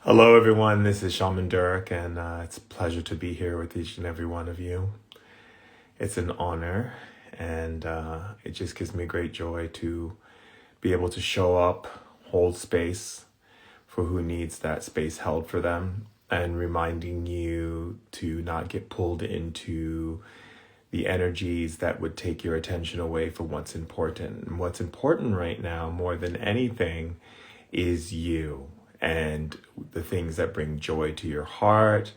Hello, everyone. This is Shaman Durek, and it's a pleasure to be here with each and every one of you. It's an honor, and it just gives me great joy to be able to show up, hold space for who needs that space held for them, and reminding you to not get pulled into the energies that would take your attention away from what's important. And what's important right now, more than anything, is you and the things that bring joy to your heart,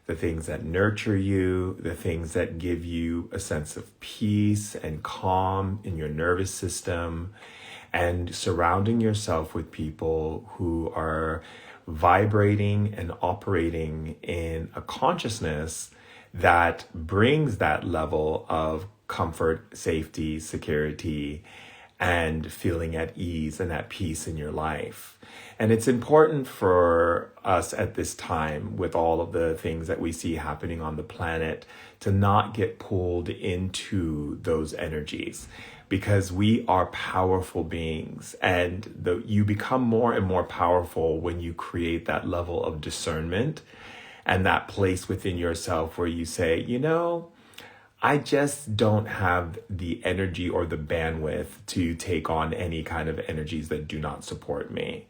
the things that nurture you, the things that give you a sense of peace and calm in your nervous system, and surrounding yourself with people who are vibrating and operating in a consciousness that brings that level of comfort, safety, security, and feeling at ease and at peace in your life. And it's important for us at this time, with all of the things that we see happening on the planet, to not get pulled into those energies, because we are powerful beings, and you become more and more powerful when you create that level of discernment and that place within yourself where you say, I just don't have the energy or the bandwidth to take on any kind of energies that do not support me.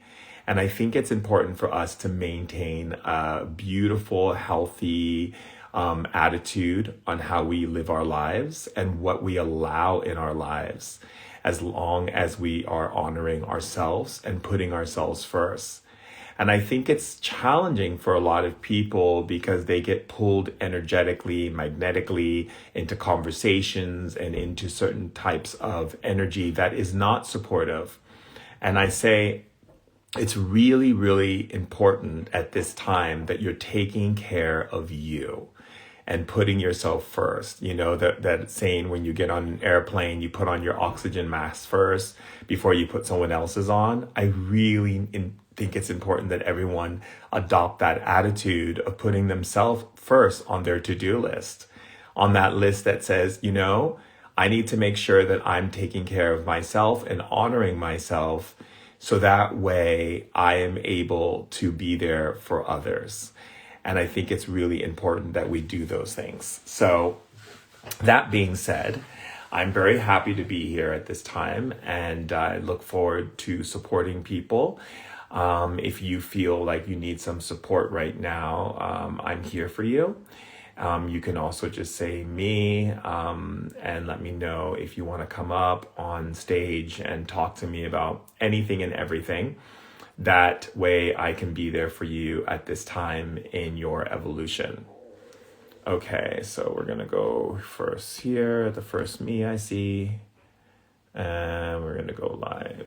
And I think it's important for us to maintain a beautiful, healthy attitude on how we live our lives and what we allow in our lives, as long as we are honoring ourselves and putting ourselves first. And I think it's challenging for a lot of people because they get pulled energetically, magnetically into conversations and into certain types of energy that is not supportive. And I say it's really, really important at this time that you're taking care of you and putting yourself first. You know, that saying, when you get on an airplane, you put on your oxygen mask first before you put someone else's on. I really think it's important that everyone adopt that attitude of putting themselves first on their to-do list, on that list that says, I need to make sure that I'm taking care of myself and honoring myself, so that way I am able to be there for others. And I think it's really important that we do those things. So that being said, I'm very happy to be here at this time, and I look forward to supporting people. If you feel like you need some support right now, I'm here for you. You can also just say me, and let me know if you want to come up on stage and talk to me about anything and everything. That way I can be there for you at this time in your evolution. Okay, so we're going to go first here, the first me I see, and we're going to go live.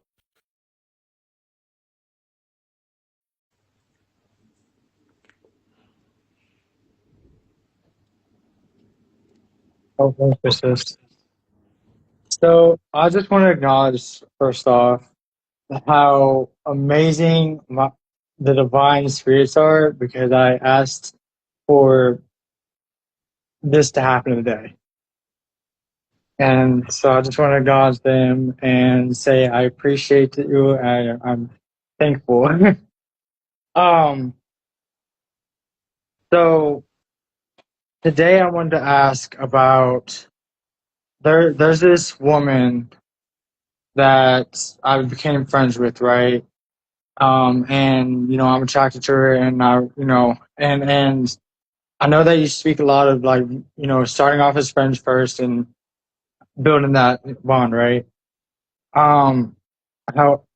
Oh, emphasis. So I just want to acknowledge first off how amazing the divine spirits are, because I asked for this to happen today. And so I just want to acknowledge them and say I appreciate you. I'm thankful. um. So today I wanted to ask about There's this woman that I became friends with, right? And I'm attracted to her, and and I know that you speak a lot of, like, starting off as friends first and building that bond, right? um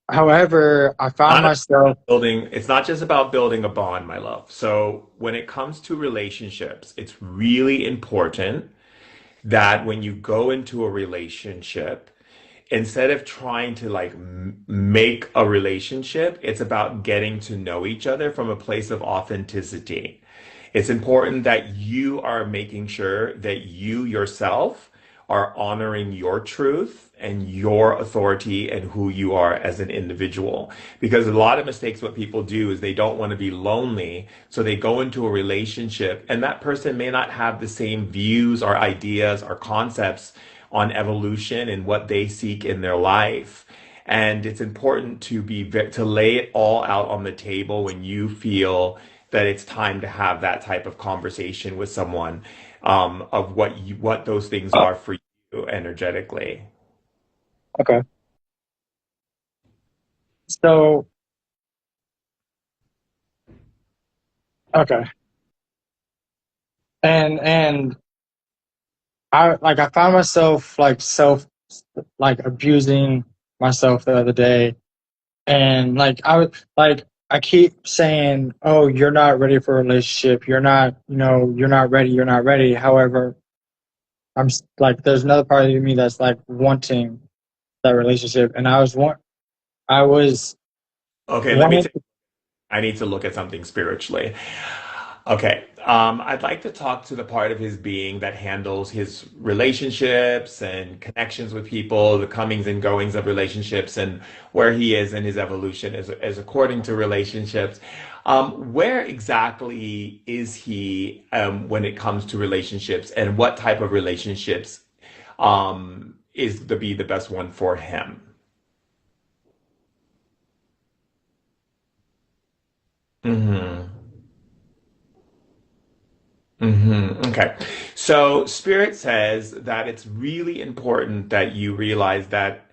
However, I found Not myself. building, it's not just about building a bond, my love. So when it comes to relationships, it's really important that when you go into a relationship, instead of trying to like make a relationship, it's about getting to know each other from a place of authenticity. It's important that you are making sure that you yourself are honoring your truth and your authority and who you are as an individual. Because a lot of mistakes, what people do is they don't want to be lonely. So they go into a relationship, and that person may not have the same views or ideas or concepts on evolution and what they seek in their life. And it's important to lay it all out on the table when you feel that it's time to have that type of conversation with someone, of what those things are for you energetically. Okay. So, okay. And I found myself like abusing myself the other day, and I keep saying, "Oh, you're not ready for a relationship. You're not, you're not ready. You're not ready." However, like, there's another part of me that's like wanting that relationship, and I was Okay, wanting. I need to look at something spiritually. Okay, I'd like to talk to the part of his being that handles his relationships and connections with people, the comings and goings of relationships, and where he is in his evolution as according to relationships. Where exactly is he when it comes to relationships, and what type of relationships is to be the best one for him? Hmm. Okay. So Spirit says that it's really important that you realize that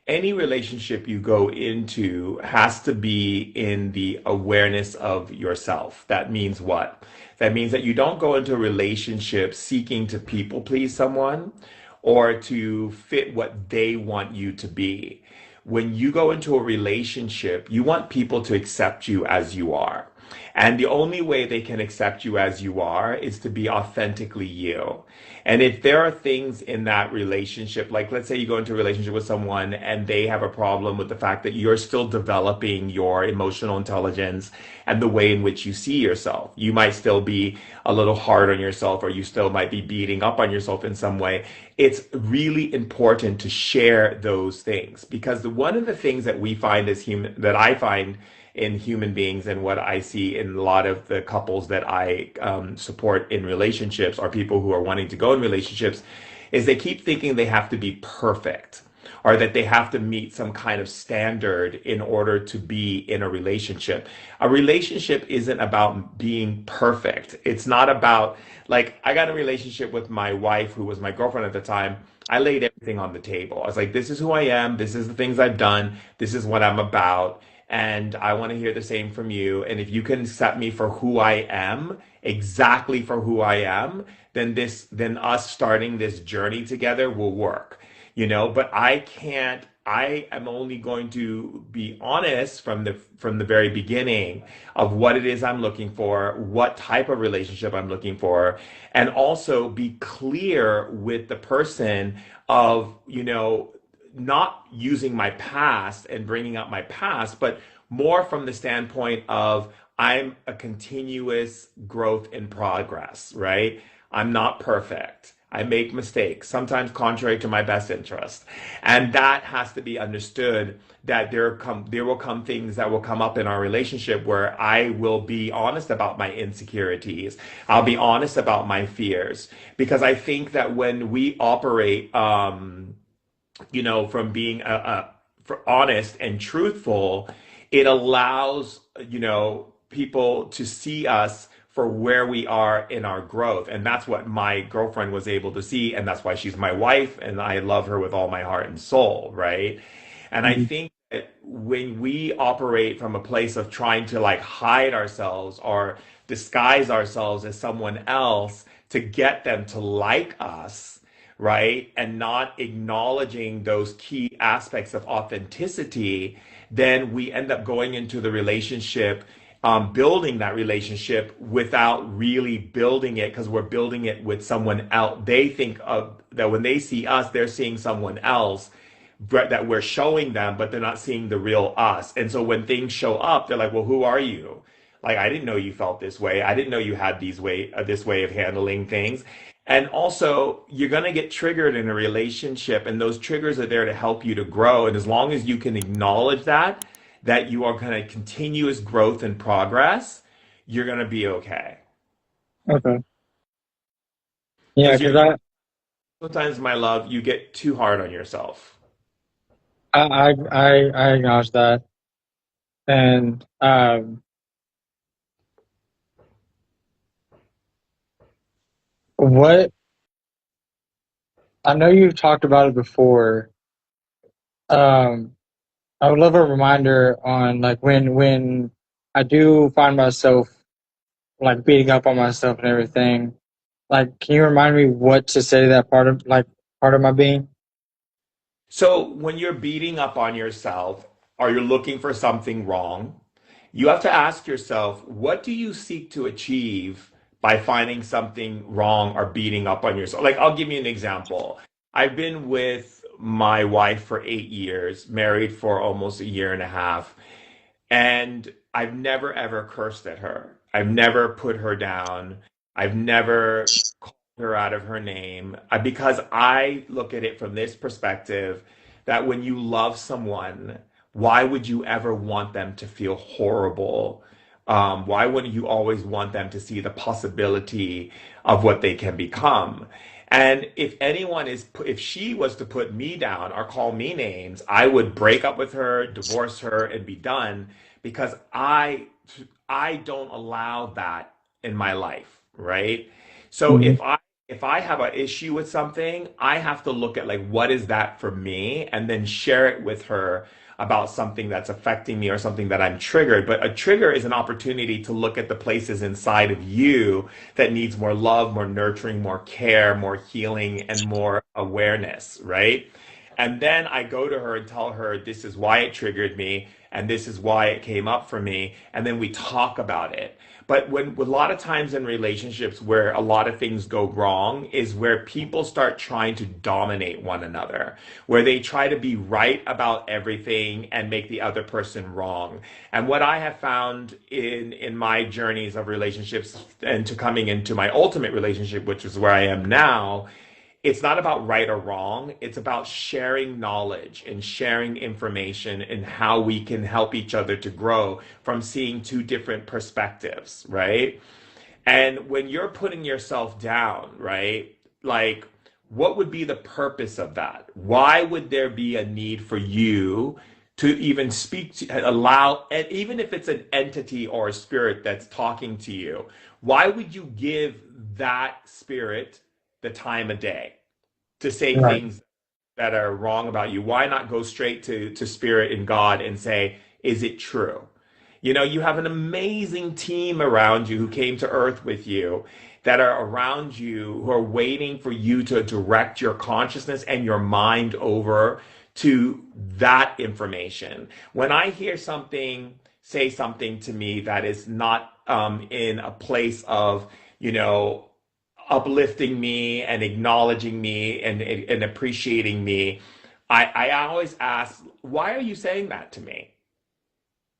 any relationship you go into has to be in the awareness of yourself. That means what? That means that you don't go into a relationship seeking to people please someone or to fit what they want you to be. When you go into a relationship, you want people to accept you as you are. And the only way they can accept you as you are is to be authentically you. And if there are things in that relationship, like let's say you go into a relationship with someone and they have a problem with the fact that you're still developing your emotional intelligence and the way in which you see yourself. You might still be a little hard on yourself, or you still might be beating up on yourself in some way. It's really important to share those things, because one of the things that we find as human, that I find in human beings, and what I see in a lot of the couples that I support in relationships, or people who are wanting to go in relationships, is they keep thinking they have to be perfect, or that they have to meet some kind of standard in order to be in a relationship. A relationship isn't about being perfect. It's not about, like, I got in a relationship with my wife, who was my girlfriend at the time. I laid everything on the table. I was like, this is who I am. This is the things I've done. This is what I'm about. And I want to hear the same from you. And if you can accept me for who I am, exactly for who I am, then us starting this journey together will work. But I am only going to be honest from the very beginning of what it is I'm looking for, what type of relationship I'm looking for, and also be clear with the person of, not using my past and bringing up my past, but more from the standpoint of I'm a continuous growth in progress, right? I'm not perfect. I make mistakes, sometimes contrary to my best interest. And that has to be understood, that there will come things that will come up in our relationship where I will be honest about my insecurities. I'll be honest about my fears, because I think that when we operate from being for honest and truthful, it allows, people to see us for where we are in our growth. And that's what my girlfriend was able to see. And that's why she's my wife. And I love her with all my heart and soul. Right. And I Mhm. think that when we operate from a place of trying to like hide ourselves or disguise ourselves as someone else to get them to like us, right? And not acknowledging those key aspects of authenticity, then we end up going into the relationship, building that relationship without really building it, because we're building it with someone else. They think of that when they see us, they're seeing someone else that we're showing them, but they're not seeing the real us. And so when things show up, they're like, "Well, who are you? Like, I didn't know you felt this way. I didn't know you had this way of handling things." And also, you're going to get triggered in a relationship, and those triggers are there to help you to grow. And as long as you can acknowledge that you are kind of continuous growth and progress, you're going to be okay. Okay. Yeah, Because because you sometimes, my love, you get too hard on yourself. I acknowledge that. And what I know you've talked about it before. Um, I would love a reminder on like when I do find myself like beating up on myself and everything. Like, can you remind me what to say to that part of my being? So when you're beating up on yourself or you're looking for something wrong, you have to ask yourself, what do you seek to achieve by finding something wrong or beating up on yourself? Like, I'll give you an example. I've been with my wife for 8 years, married for almost a year and a half. And I've never ever cursed at her. I've never put her down. I've never called her out of her name because I look at it from this perspective that when you love someone, why would you ever want them to feel horrible? Why wouldn't you always want them to see the possibility of what they can become? And if she was to put me down or call me names, I would break up with her, divorce her, and be done because I don't allow that in my life, right? So Mhm. if I have an issue with something, I have to look at like what is that for me and then share it with her about something that's affecting me or something that I'm triggered. But a trigger is an opportunity to look at the places inside of you that needs more love, more nurturing, more care, more healing, and more awareness, right? And then I go to her and tell her this is why it triggered me and this is why it came up for me. And then we talk about it. But when a lot of times in relationships where a lot of things go wrong is where people start trying to dominate one another, where they try to be right about everything and make the other person wrong. And what I have found in my journeys of relationships and to coming into my ultimate relationship, which is where I am now, it's not about right or wrong. It's about sharing knowledge and sharing information and how we can help each other to grow from seeing two different perspectives, right? And when you're putting yourself down, right? Like, what would be the purpose of that? Why would there be a need for you to even speak to allow, and even if it's an entity or a spirit that's talking to you, why would you give that spirit the time of day to say Right. things that are wrong about you? Why not go straight to spirit and God and say, is it true? You know, you have an amazing team around you who came to earth with you that are around you who are waiting for you to direct your consciousness and your mind over to that information. When I hear something say something to me that is not in a place of, you know, uplifting me and acknowledging me and appreciating me, I always ask, why are you saying that to me?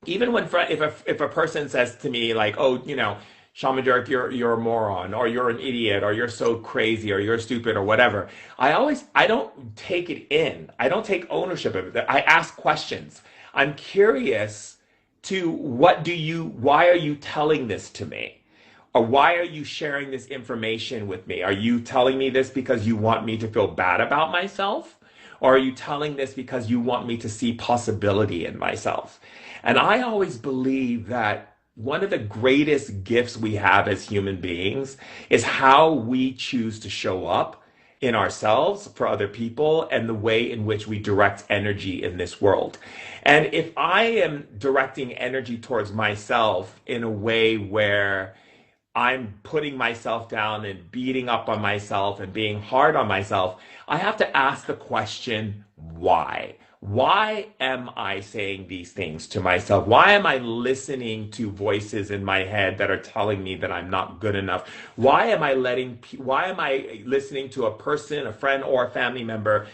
Even when if a person says to me like, oh, you know, Shaman Durek, you're a moron, or you're an idiot, or you're so crazy, or you're stupid, or whatever, I don't take it in. I don't take ownership of it. I ask questions. I'm curious to why are you telling this to me? Or why are you sharing this information with me? Are you telling me this because you want me to feel bad about myself? Or are you telling this because you want me to see possibility in myself? And I always believe that one of the greatest gifts we have as human beings is how we choose to show up in ourselves for other people and the way in which we direct energy in this world. And if I am directing energy towards myself in a way where I'm putting myself down and beating up on myself and being hard on myself, I have to ask the question, why? Why am I saying these things to myself? Why am I listening to voices in my head that are telling me that I'm not good enough? Why am I listening to a person, a friend, or a family member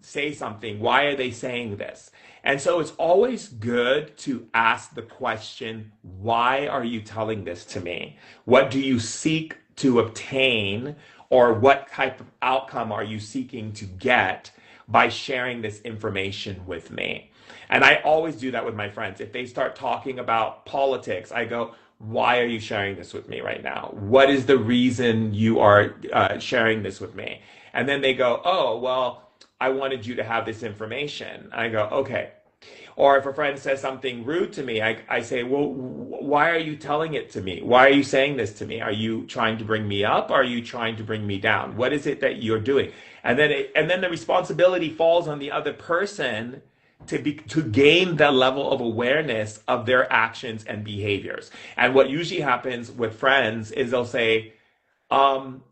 say something? Why are they saying this? And so it's always good to ask the question, why are you telling this to me? What do you seek to obtain, or what type of outcome are you seeking to get by sharing this information with me? And I always do that with my friends. If they start talking about politics, I go, why are you sharing this with me right now? What is the reason you are sharing this with me? And then they go, oh, well, I wanted you to have this information. I go, okay. Or if a friend says something rude to me, I say, well, why are you telling it to me? Why are you saying this to me? Are you trying to bring me up? Or are you trying to bring me down? What is it that you're doing? And then the responsibility falls on the other person to gain that level of awareness of their actions and behaviors. And what usually happens with friends is they'll say, um,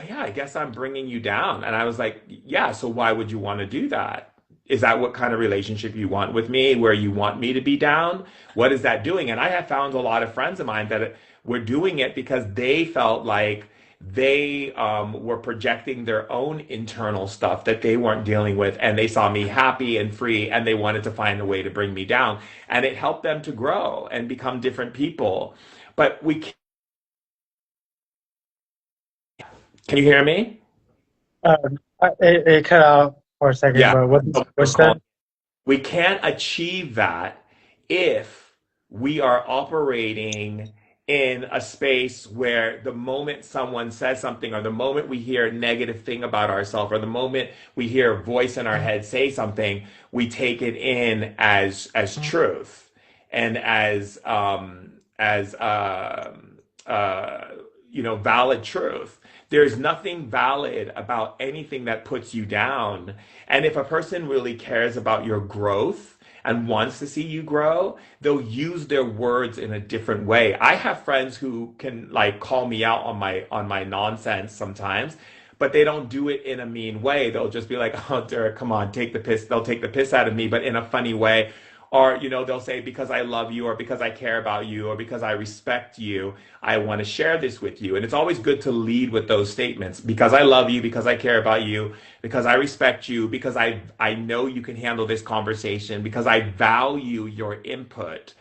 yeah, I guess I'm bringing you down. And I was like, yeah, so why would you want to do that? Is that what kind of relationship you want with me, where you want me to be down? What is that doing? And I have found a lot of friends of mine that were doing it because they felt like they were projecting their own internal stuff that they weren't dealing with. And they saw me happy and free, and they wanted to find a way to bring me down. And it helped them to grow and become different people. But can you hear me? It cut out for a second, Yeah. but what I'm was calling. said? We can't achieve that if we are operating in a space where the moment someone says something, or the moment we hear a negative thing about ourselves, or the moment we hear a voice in our head say something, we take it in as truth and as valid truth. There's nothing valid about anything that puts you down. And if a person really cares about your growth and wants to see you grow, they'll use their words in a different way. I have friends who can like call me out on my nonsense sometimes, but they don't do it in a mean way. They'll just be like, "Oh, Derek, come on, take the piss." They'll take the piss out of me, but in a funny way. Or, they'll say, because I love you, or because I care about you, or because I respect you, I want to share this with you. And it's always good to lead with those statements. Because I love you, because I care about you, because I respect you, because I know you can handle this conversation, because I value your input.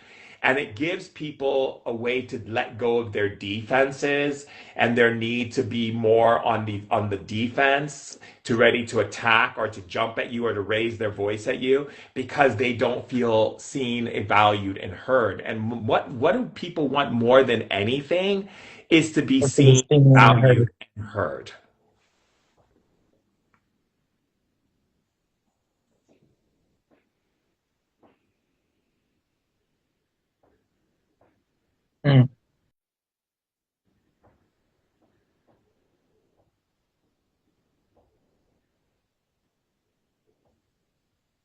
And it gives people a way to let go of their defenses and their need to be more on the defense, to ready to attack or to jump at you or to raise their voice at you, because they don't feel seen, valued, and heard. And what do people want more than anything is to be What did seen, you heard? valued, and heard. Mm.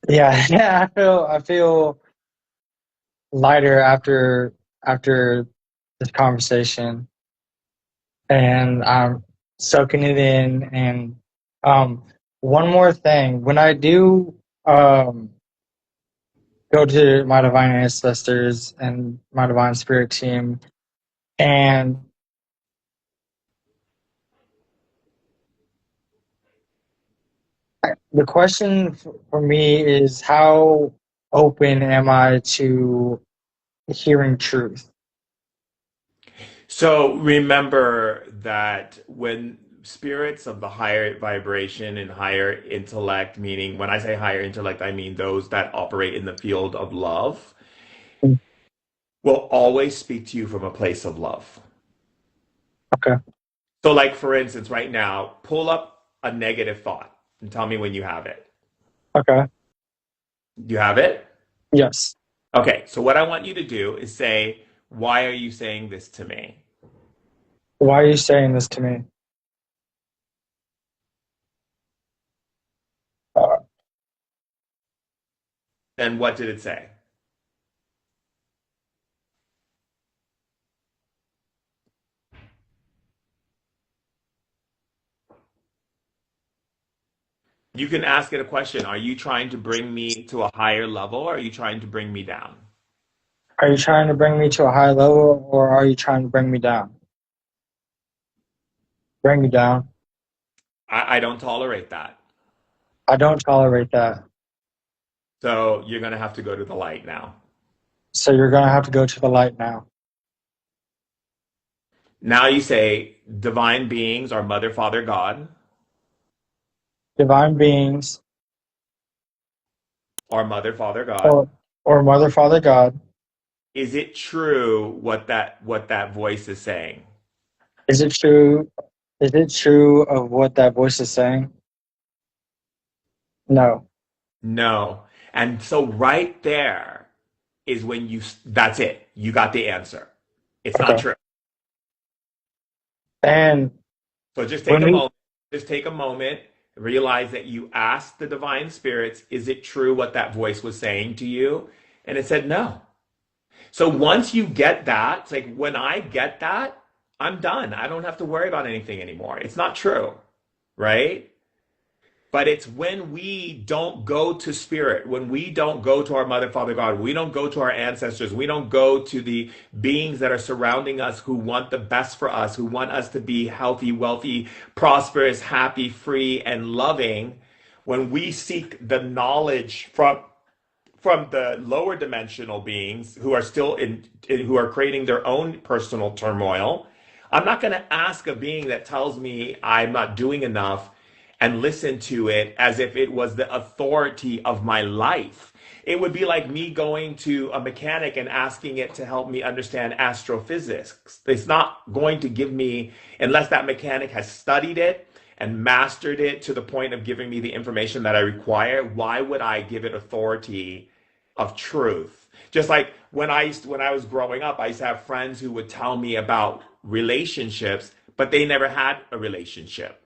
Yeah, yeah. I feel lighter after this conversation, and I'm soaking it in. And um, one more thing, when I do um go to my divine ancestors and my divine spirit team, and the question for me is, how open am I to hearing truth? So remember that when spirits of the higher vibration and higher intellect, meaning when I say higher intellect, I mean those that operate in the field of love, Mm. will always speak to you from a place of love. Okay. So, like for instance, right now, pull up a negative thought and tell me when you have it. Okay. You have it? Yes. Okay, so what I want you to do is say, why are you saying this to me? Why are you saying this to me? Uh, And what did it say? You can ask it a question. Are you trying to bring me to a higher level, or are you trying to bring me down? are you trying to bring me to a high level, or are you trying to bring me down? Bring me down. I don't tolerate that. I don't tolerate that. So you're going to have to go to the light now. So you're going to have to go to the light now. Now you say, divine beings are Mother, Father, God, Divine beings, or Mother, Father, God. or Mother, Father, God. Is it true what that voice is saying? Is it true? Is it true of what that voice is saying? No. No. And so right there is when that's it. You got the answer. It's not Okay. true. And So just take when a we moment. Just take a moment. Realize that you asked the divine spirits, is it true what that voice was saying to you? And it said no. So once you get that, it's like when I get that, I'm done. I don't have to worry about anything anymore. It's not true, right? But it's when we don't go to spirit, when we don't go to our mother, father, God, we don't go to our ancestors, we don't go to the beings that are surrounding us who want the best for us, who want us to be healthy, wealthy, prosperous, happy, free, and loving. When we seek the knowledge from the lower dimensional beings who are still who are creating their own personal turmoil, I'm not going to ask a being that tells me I'm not doing enough and listen to it as if it was the authority of my life. It would be like me going to a mechanic and asking it to help me understand astrophysics. It's not going to give me, unless that mechanic has studied it and mastered it to the point of giving me the information that I require. Why would I give it authority of truth? Just like when I was growing up, I used to have friends who would tell me about relationships, but they never had a relationship.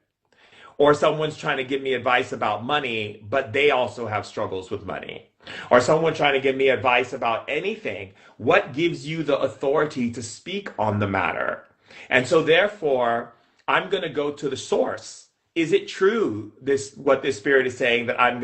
Or someone's trying to give me advice about money, but they also have struggles with money. Or someone trying to give me advice about anything. What gives you the authority to speak on the matter? And so therefore, I'm going to go to the source. Is it true this what this spirit is saying that I'm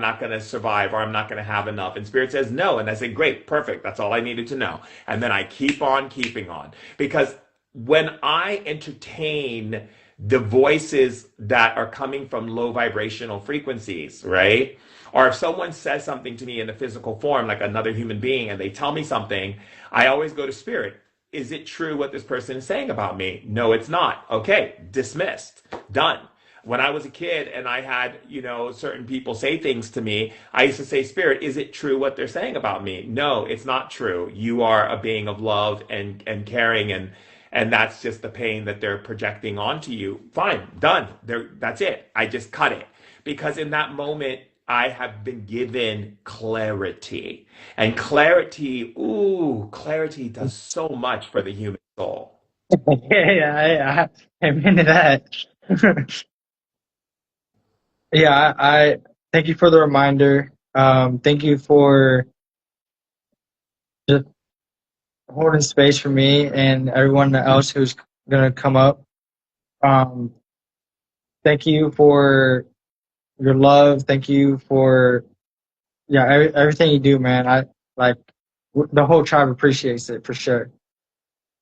not gonna survive or I'm not gonna have enough? And spirit says no, and I say great, perfect. That's all I needed to know. And then I keep on keeping on because when I entertain the voices that are coming from low vibrational frequencies, right? Or if someone says something to me in the physical form, like another human being, and they tell me something, I always go to spirit. Is it true what this person is saying about me? No, it's not. Okay, dismissed, done. When I was a kid and I had, certain people say things to me, I used to say, Spirit, is it true what they're saying about me? No, it's not true. You are a being of love and caring, and that's just the pain that they're projecting onto you. Fine, done. That's it. I just cut it. Because in that moment, I have been given clarity. And clarity, ooh, clarity does so much for the human soul. I'm into that. Yeah, I thank you for the reminder. Thank you for just holding space for me and everyone else who's gonna come up. Um, Thank you for your love. Thank you for everything you do, man. I like the whole tribe appreciates it for sure.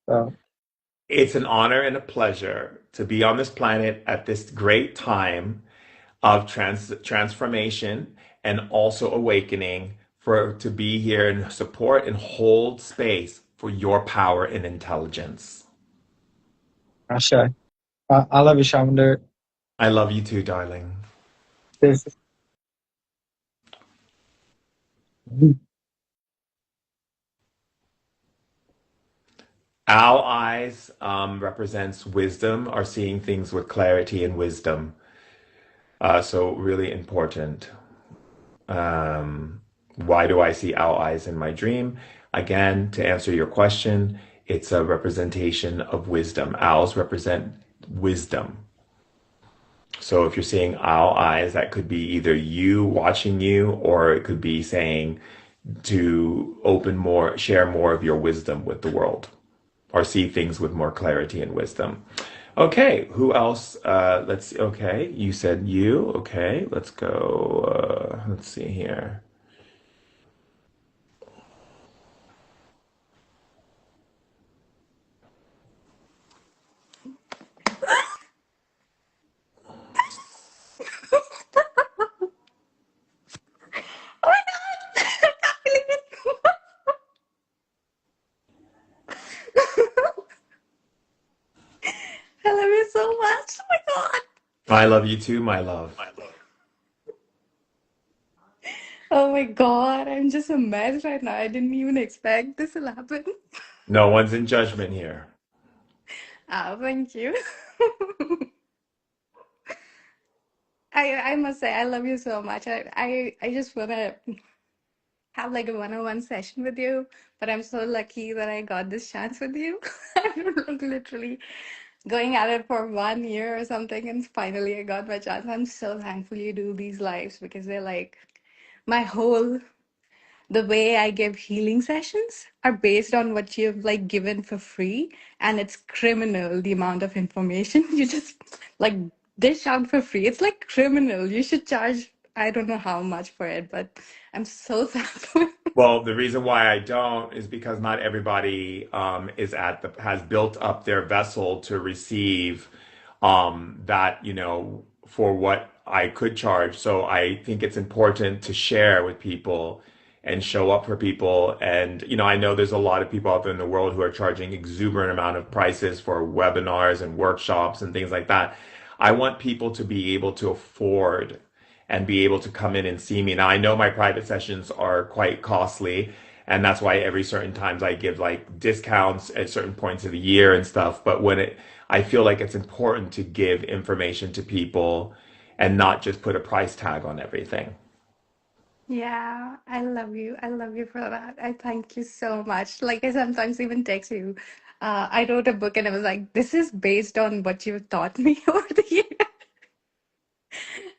So It's an honor and a pleasure to be on this planet at this great time of transformation and also awakening for to be here and support and hold space for your power and intelligence. Asha, I love you, Shaman Durek. I love you too, darling. This Owl eyes represents wisdom or seeing things with clarity and wisdom. So really important. Why do I see owl eyes in my dream? Again, to answer your question, it's a representation of wisdom. Owls represent wisdom. So if you're seeing owl eyes, that could be either you watching you, or it could be saying to share more of your wisdom with the world, or see things with more clarity and wisdom. Okay, who else? Let's see. Okay, you said you. Okay, let's go. Let's see here. Oh my god! I can't believe it! I love you so much. Oh my god. I love you too, my love. Oh my god. I'm just a mess right now. I didn't even expect this will happen. No one's in judgment here. Ah, thank you. I must say I love you so much. I just wanna have like a one-on-one session with you, but I'm so lucky that I got this chance with you. I'm like literally going at it for 1 year or something, and finally I got my chance. I'm so thankful you do these lives because they're like my whole the way I give healing sessions are based on what you've like given for free, and it's criminal the amount of information you just like dish out for free. It's like criminal. You should charge I don't know how much for it, but I'm so thankful. Well, the reason why I don't is because not everybody is at the has built up their vessel to receive that, for what I could charge. So I think it's important to share with people and show up for people. And, I know there's a lot of people out there in the world who are charging exuberant amount of prices for webinars and workshops and things like that. I want people to be able to afford and be able to come in and see me. Now, I know my private sessions are quite costly, and that's why every certain times I give like discounts at certain points of the year and stuff. But I feel like it's important to give information to people and not just put a price tag on everything. Yeah, I love you. I love you for that. I thank you so much. Like I sometimes even text you. I wrote a book and I was like, this is based on what you've taught me over the years.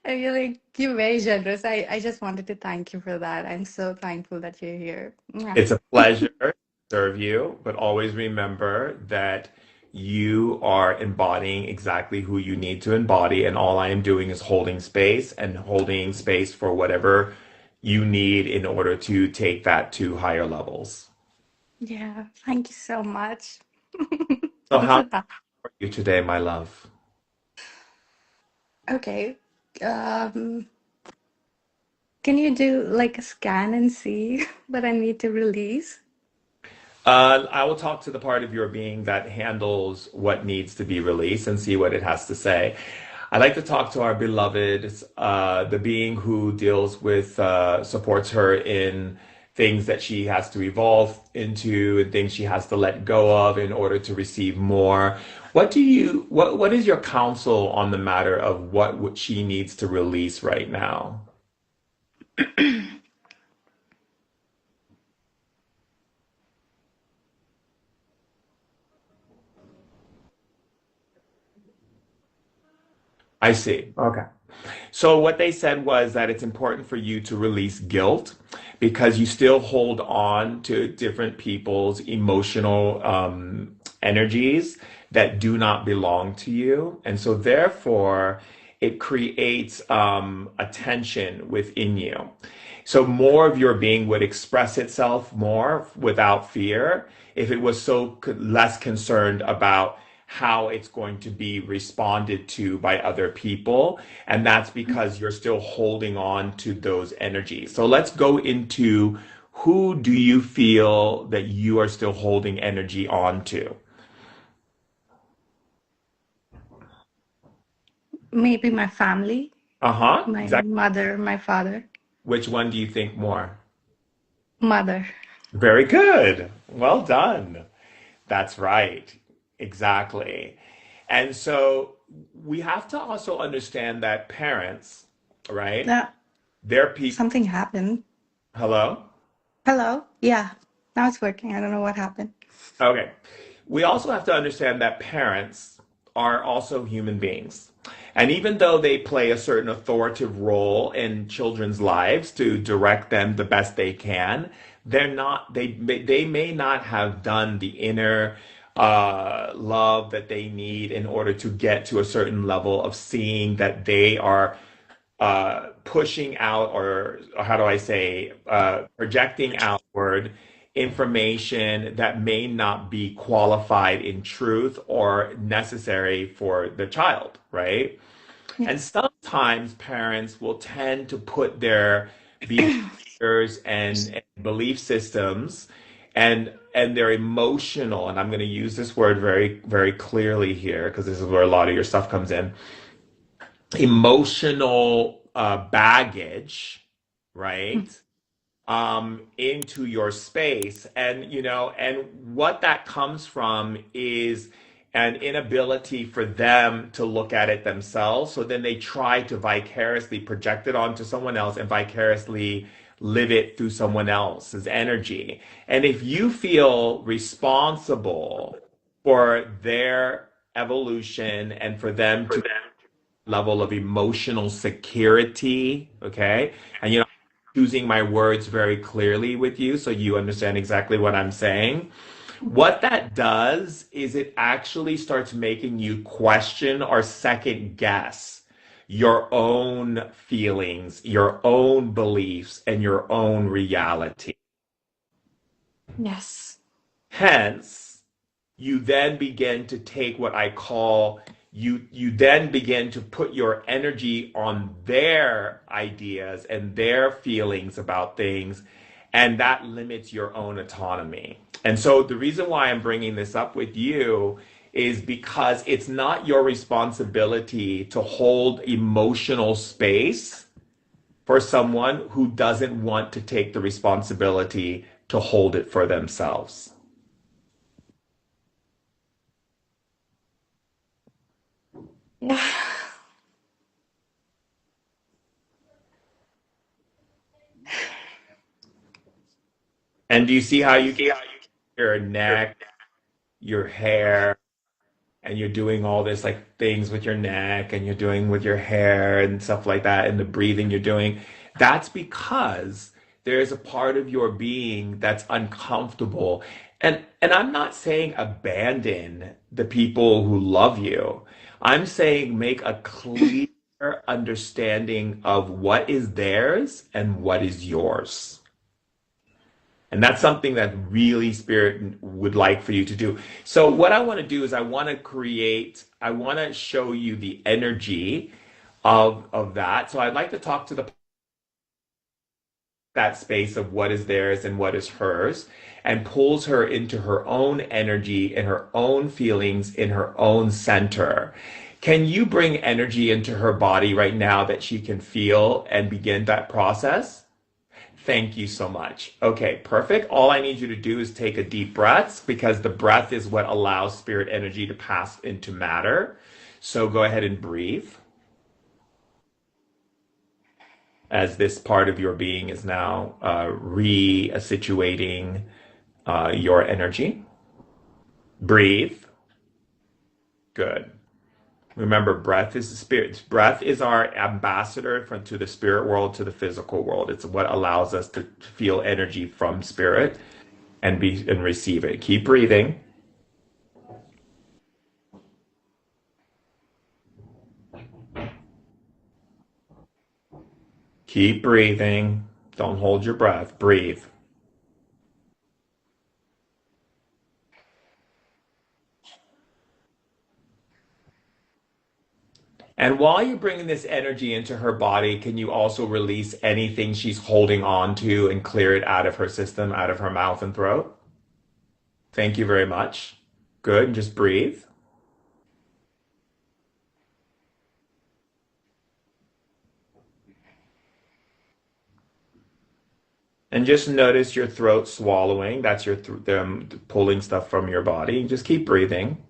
And you're very generous. I just wanted to thank you for that. I'm so thankful that you're here. Mwah. It's a pleasure to serve you, but always remember that you are embodying exactly who you need to embody, and all I am doing is holding space for whatever you need in order to take that to higher levels. Yeah, thank you so much. So, I'm how so happy. are you today, my love? Okay. Um, can you do like a scan and see what I need to release? I will talk to the part of your being that handles what needs to be released and see what it has to say. I like to talk to our beloved, the being who deals with, supports her in things that she has to evolve into and things she has to let go of in order to receive more. What is your counsel on the matter of what she needs to release right now? I see. Okay. So what they said was that it's important for you to release guilt because you still hold on to different people's emotional energies that do not belong to you. And so therefore, it creates a tension within you. So more of your being would express itself more without fear if it was less concerned about how it's going to be responded to by other people. And that's because you're still holding on to those energies. So let's go into who do you feel that you are still holding energy on to? Maybe my family, Uh-huh. my Exactly. mother, my father, Which one do you think more? mother. Very good. Well done. That's right. Exactly. And so we have to also understand that parents, right? Uh, They're people. Something happened. Hello? Hello? Yeah, now it's working. I don't know what happened. Okay. We also have to understand that parents are also human beings. And even though they play a certain authoritative role in children's lives to direct them the best they can, they may not have done the inner love that they need in order to get to a certain level of seeing that they are pushing out, or how do I say, projecting outward information that may not be qualified in truth or necessary for the child, right? Yeah. And sometimes parents will tend to put their behaviors and belief systems and their emotional, and I'm going to use this word very, very clearly here because this is where a lot of your stuff comes in, emotional baggage, right? Into your space. And what that comes from is and inability for them to look at it themselves. So then they try to vicariously project it onto someone else and vicariously live it through someone else's energy. And if you feel responsible for their evolution and for them to level of emotional security, okay? And choosing my words very clearly with you so you understand exactly what I'm saying. What that does is it actually starts making you question or second guess your own feelings, your own beliefs, and your own reality. Yes. Hence, you then begin to take what I call you then begin to put your energy on their ideas and their feelings about things, and that limits your own autonomy. And so the reason why I'm bringing this up with you is because it's not your responsibility to hold emotional space for someone who doesn't want to take the responsibility to hold it for themselves. Yeah. And do you see how you can your neck, your hair, and you're doing all this like things with your neck and you're doing with your hair and stuff like that, and the breathing you're doing? That's because there's a part of your being that's uncomfortable. And I'm not saying abandon the people who love you. I'm saying make a clear understanding of what is theirs and what is yours. And that's something that really Spirit would like for you to do. So, what I want to do is I want to show you the energy of that. So, I'd like to talk to that space of what is theirs and what is hers, and pulls her into her own energy and her own feelings in her own center. Can you bring energy into her body right now that she can feel and begin that process? Thank you so much. Okay, perfect. All I need you to do is take a deep breath because the breath is what allows spirit energy to pass into matter. So go ahead and breathe as this part of your being is now re-situating your energy. Breathe. Good. Remember, breath is the spirit. Breath is our ambassador to the spirit world, to the physical world. It's what allows us to feel energy from spirit and receive it. Keep breathing. Keep breathing. Don't hold your breath. Breathe. And while you're bringing this energy into her body, can you also release anything she's holding on to and clear it out of her system, out of her mouth and throat? Thank you very much. Good. And just breathe. And just notice your throat swallowing. That's your them pulling stuff from your body. Just keep breathing.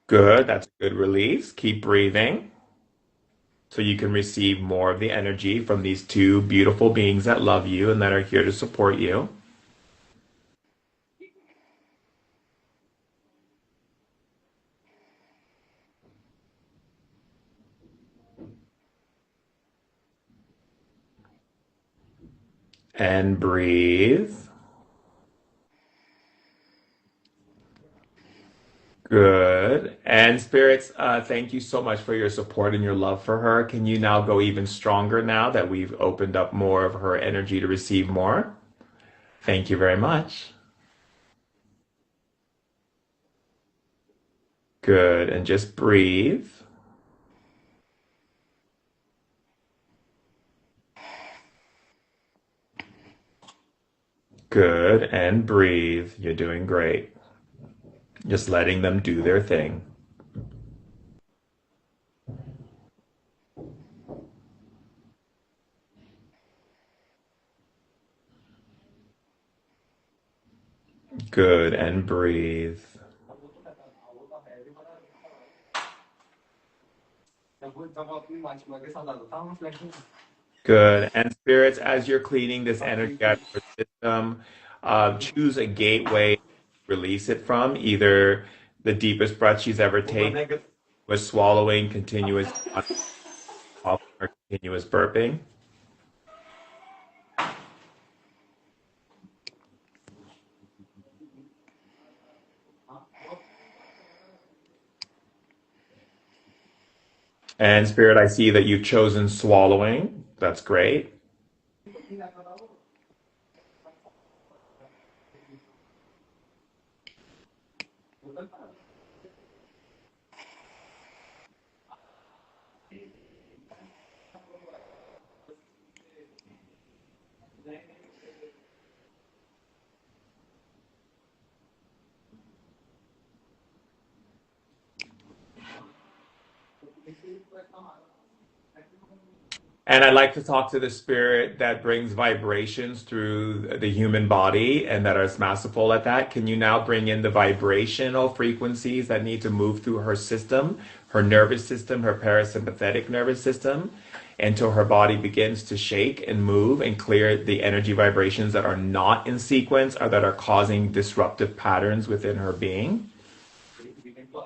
Good. That's a good release. Keep breathing so you can receive more of the energy from these two beautiful beings that love you and that are here to support you. And breathe. Good. And spirits, thank you so much for your support and your love for her. Can you now go even stronger now that we've opened up more of her energy to receive more? Thank you very much. Good. And just breathe. Good. And breathe. You're doing great. Just letting them do their thing. Good. And breathe. Good. And spirits, as you're cleaning this energy out of your system, choose a gateway to release it from, either the deepest breath she's ever taken, was swallowing, continuous yawning, or continuous burping. And spirit, I see that you've chosen swallowing. That's great. And I like to talk to the spirit that brings vibrations through the human body and that is masterful at that. Can you now bring in the vibrational frequencies that need to move through her system, her nervous system, her parasympathetic nervous system, until her body begins to shake and move and clear the energy vibrations that are not in sequence or that are causing disruptive patterns within her being?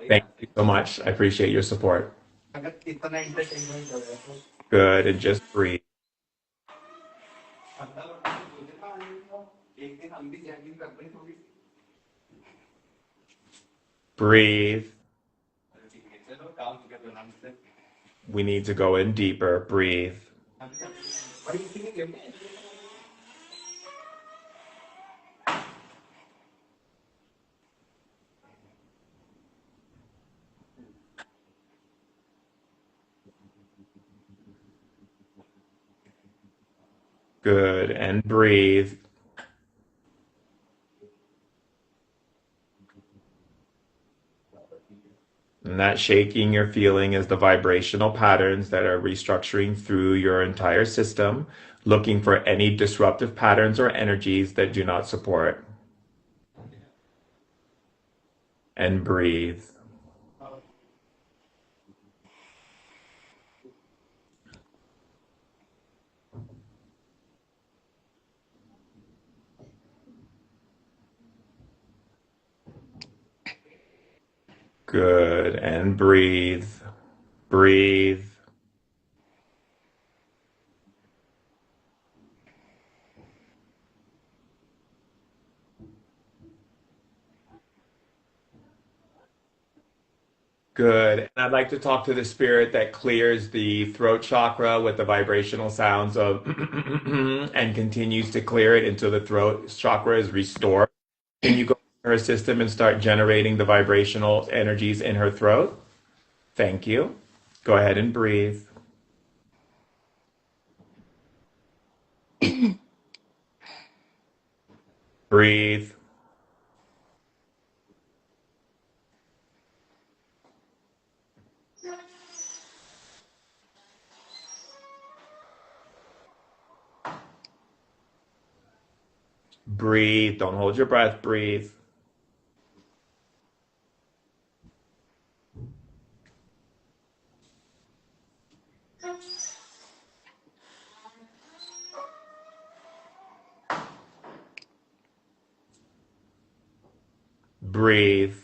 Thank you so much. I appreciate your support. Good. And just breathe. Breathe. We need to go in deeper. Breathe. Good. And breathe. And that shaking you're feeling is the vibrational patterns that are restructuring through your entire system, looking for any disruptive patterns or energies that do not support. And breathe. Good. And breathe. Breathe. Good. And I'd like to talk to the spirit that clears the throat chakra with the vibrational sounds of and continues to clear it until the throat chakra is restored. Can you go to her system and start generating the vibrational energies in her throat? Thank you. Go ahead and breathe. Breathe. Breathe. Don't hold your breath. Breathe. Breathe.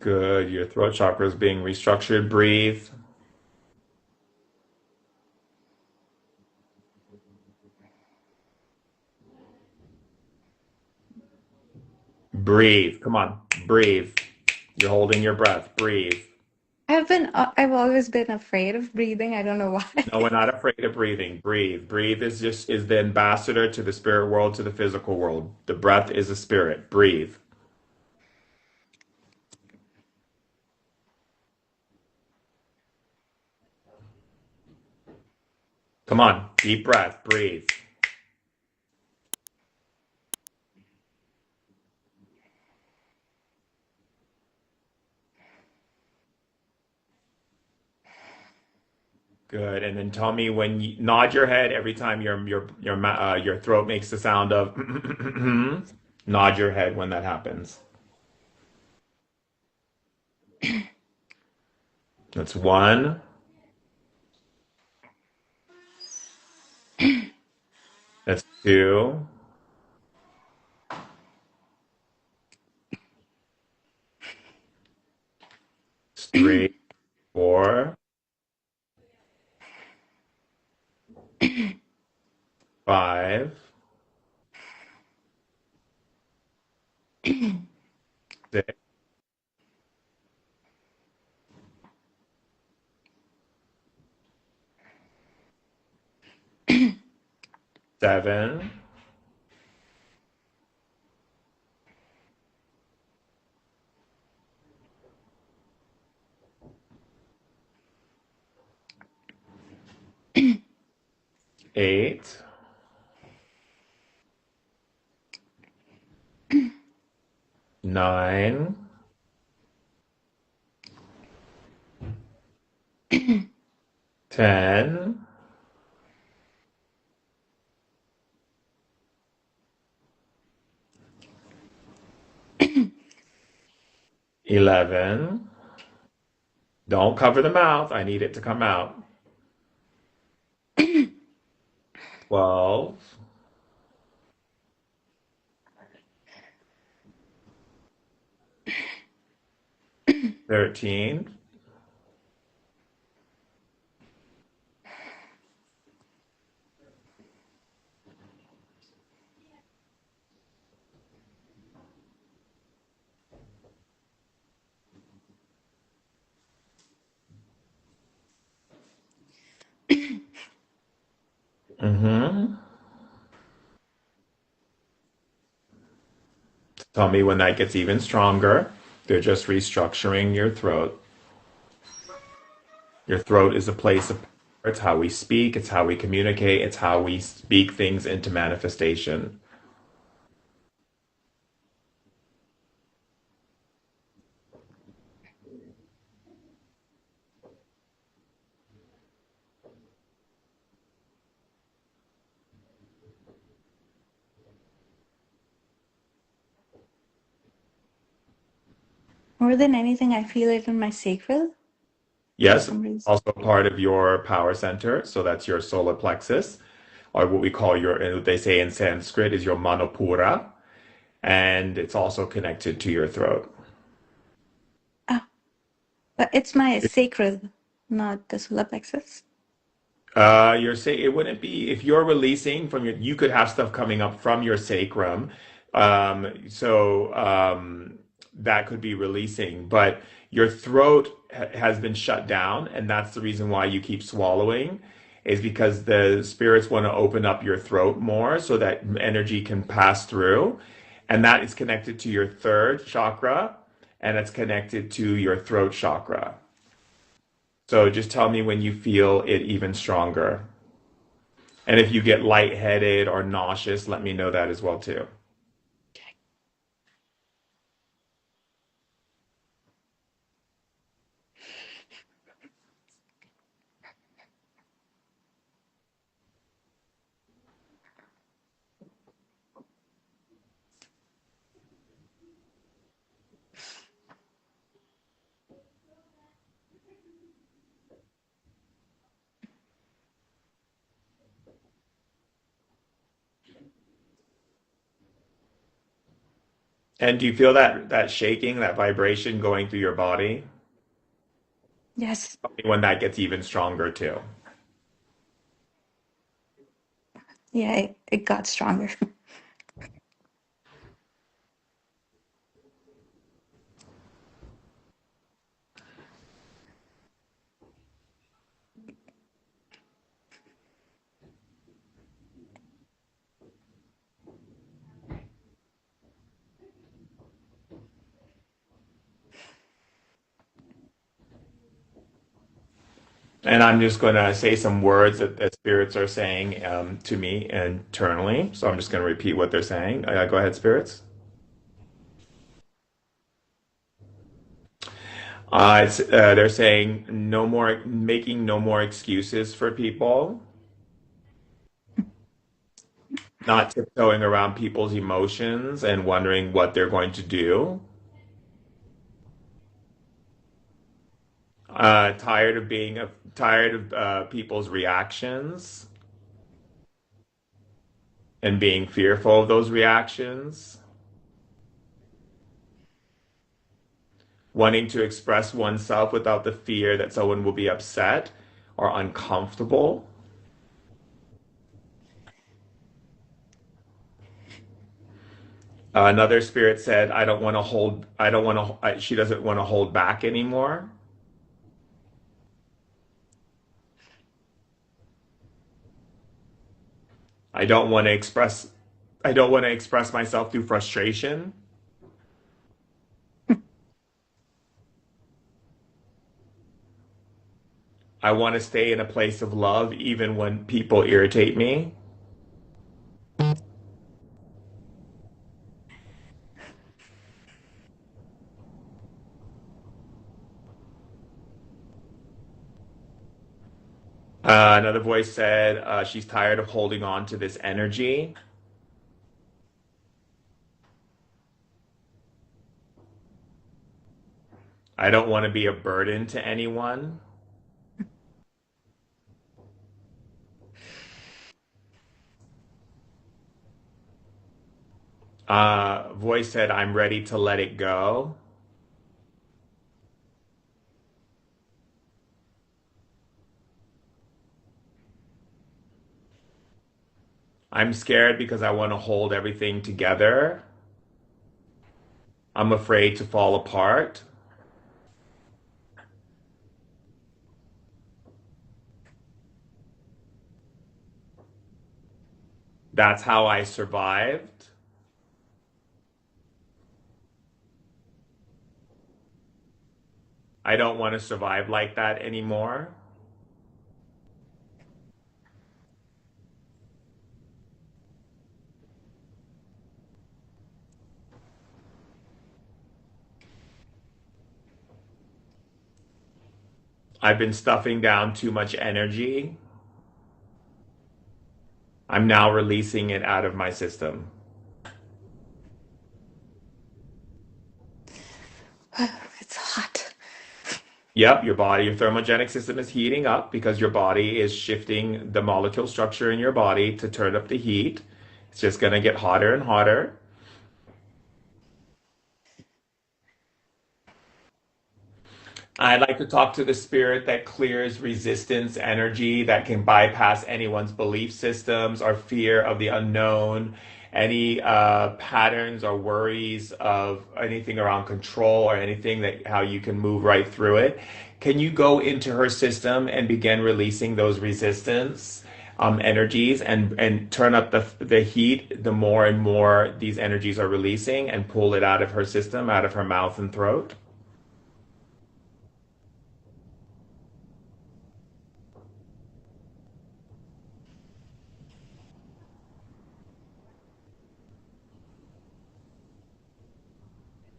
Good. Your throat chakra is being restructured. Breathe. Breathe. Come on. Breathe. You're holding your breath. Breathe. I've always been afraid of breathing. I don't know why. No, we're not afraid of breathing. Breathe. Breathe is the ambassador to the spirit world, to the physical world. The breath is a spirit. Breathe. Come on. Deep breath. Breathe. Good. And then tell me when you nod your head every time your throat makes the sound of nod your head when that happens. That's one. That's two. That's three, four, five, six, seven, eight, nine, 10, 11. Don't cover the mouth. I need it to come out. 12, 13, 14. Tell me when that gets even stronger. They're just restructuring your throat. Your throat is a place of power. It's how we speak, it's how we communicate, it's how we speak things into manifestation. More than anything, I feel it in my sacral for Yes, some reason. also part of your power center. So that's your solar plexus, or what we call what they say in Sanskrit is your manipura. And it's also connected to your throat. Ah, but it's my sacral, not the solar plexus. You're saying it wouldn't be if you're releasing from you could have stuff coming up from your sacrum. That could be releasing, but your throat has been shut down, and that's the reason why you keep swallowing, is because the spirits want to open up your throat more so that energy can pass through. And that is connected to your third chakra, and it's connected to your throat chakra. So just tell me when you feel it even stronger. And if you get lightheaded or nauseous, let me know that as well too. And do you feel that shaking, that vibration going through your body? Yes. Tell me when that gets even stronger too. Yeah, it got stronger. And I'm just going to say some words that spirits are saying to me internally. So I'm just going to repeat what they're saying. Go ahead, spirits. They're saying no more, making no more excuses for people, not tiptoeing around people's emotions and wondering what they're going to do. Tired of people's reactions and being fearful of those reactions. Wanting to express oneself without the fear that someone will be upset or uncomfortable. Another spirit said, I don't want to, she doesn't want to hold back anymore. I don't want to express, I don't want to express myself through frustration. I want to stay in a place of love even when people irritate me. Another voice said she's tired of holding on to this energy. I don't want to be a burden to anyone. Voice said, I'm ready to let it go. I'm scared because I want to hold everything together. I'm afraid to fall apart. That's how I survived. I don't want to survive like that anymore. I've been stuffing down too much energy. I'm now releasing it out of my system. It's hot. Yep, your thermogenic system is heating up because your body is shifting the molecule structure in your body to turn up the heat. It's just going to get hotter and hotter. I'd like to talk to the spirit that clears resistance energy that can bypass anyone's belief systems or fear of the unknown, any patterns or worries of anything around control or anything that how you can move right through it. Can you go into her system and begin releasing those resistance energies and turn up the heat the more and more these energies are releasing and pull it out of her system, out of her mouth and throat?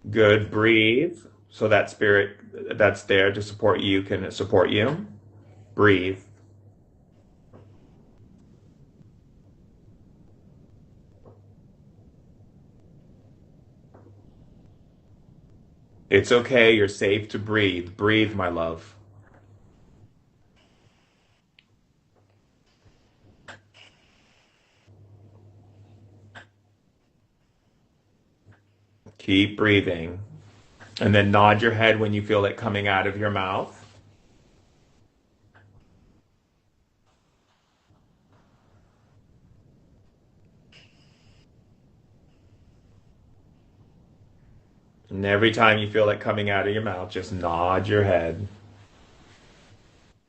Good. Breathe. So that spirit that's there to support you can support you. Breathe. It's okay. You're safe to breathe. Breathe, my love. Keep breathing. And then nod your head when you feel it coming out of your mouth. And every time you feel it coming out of your mouth, just nod your head.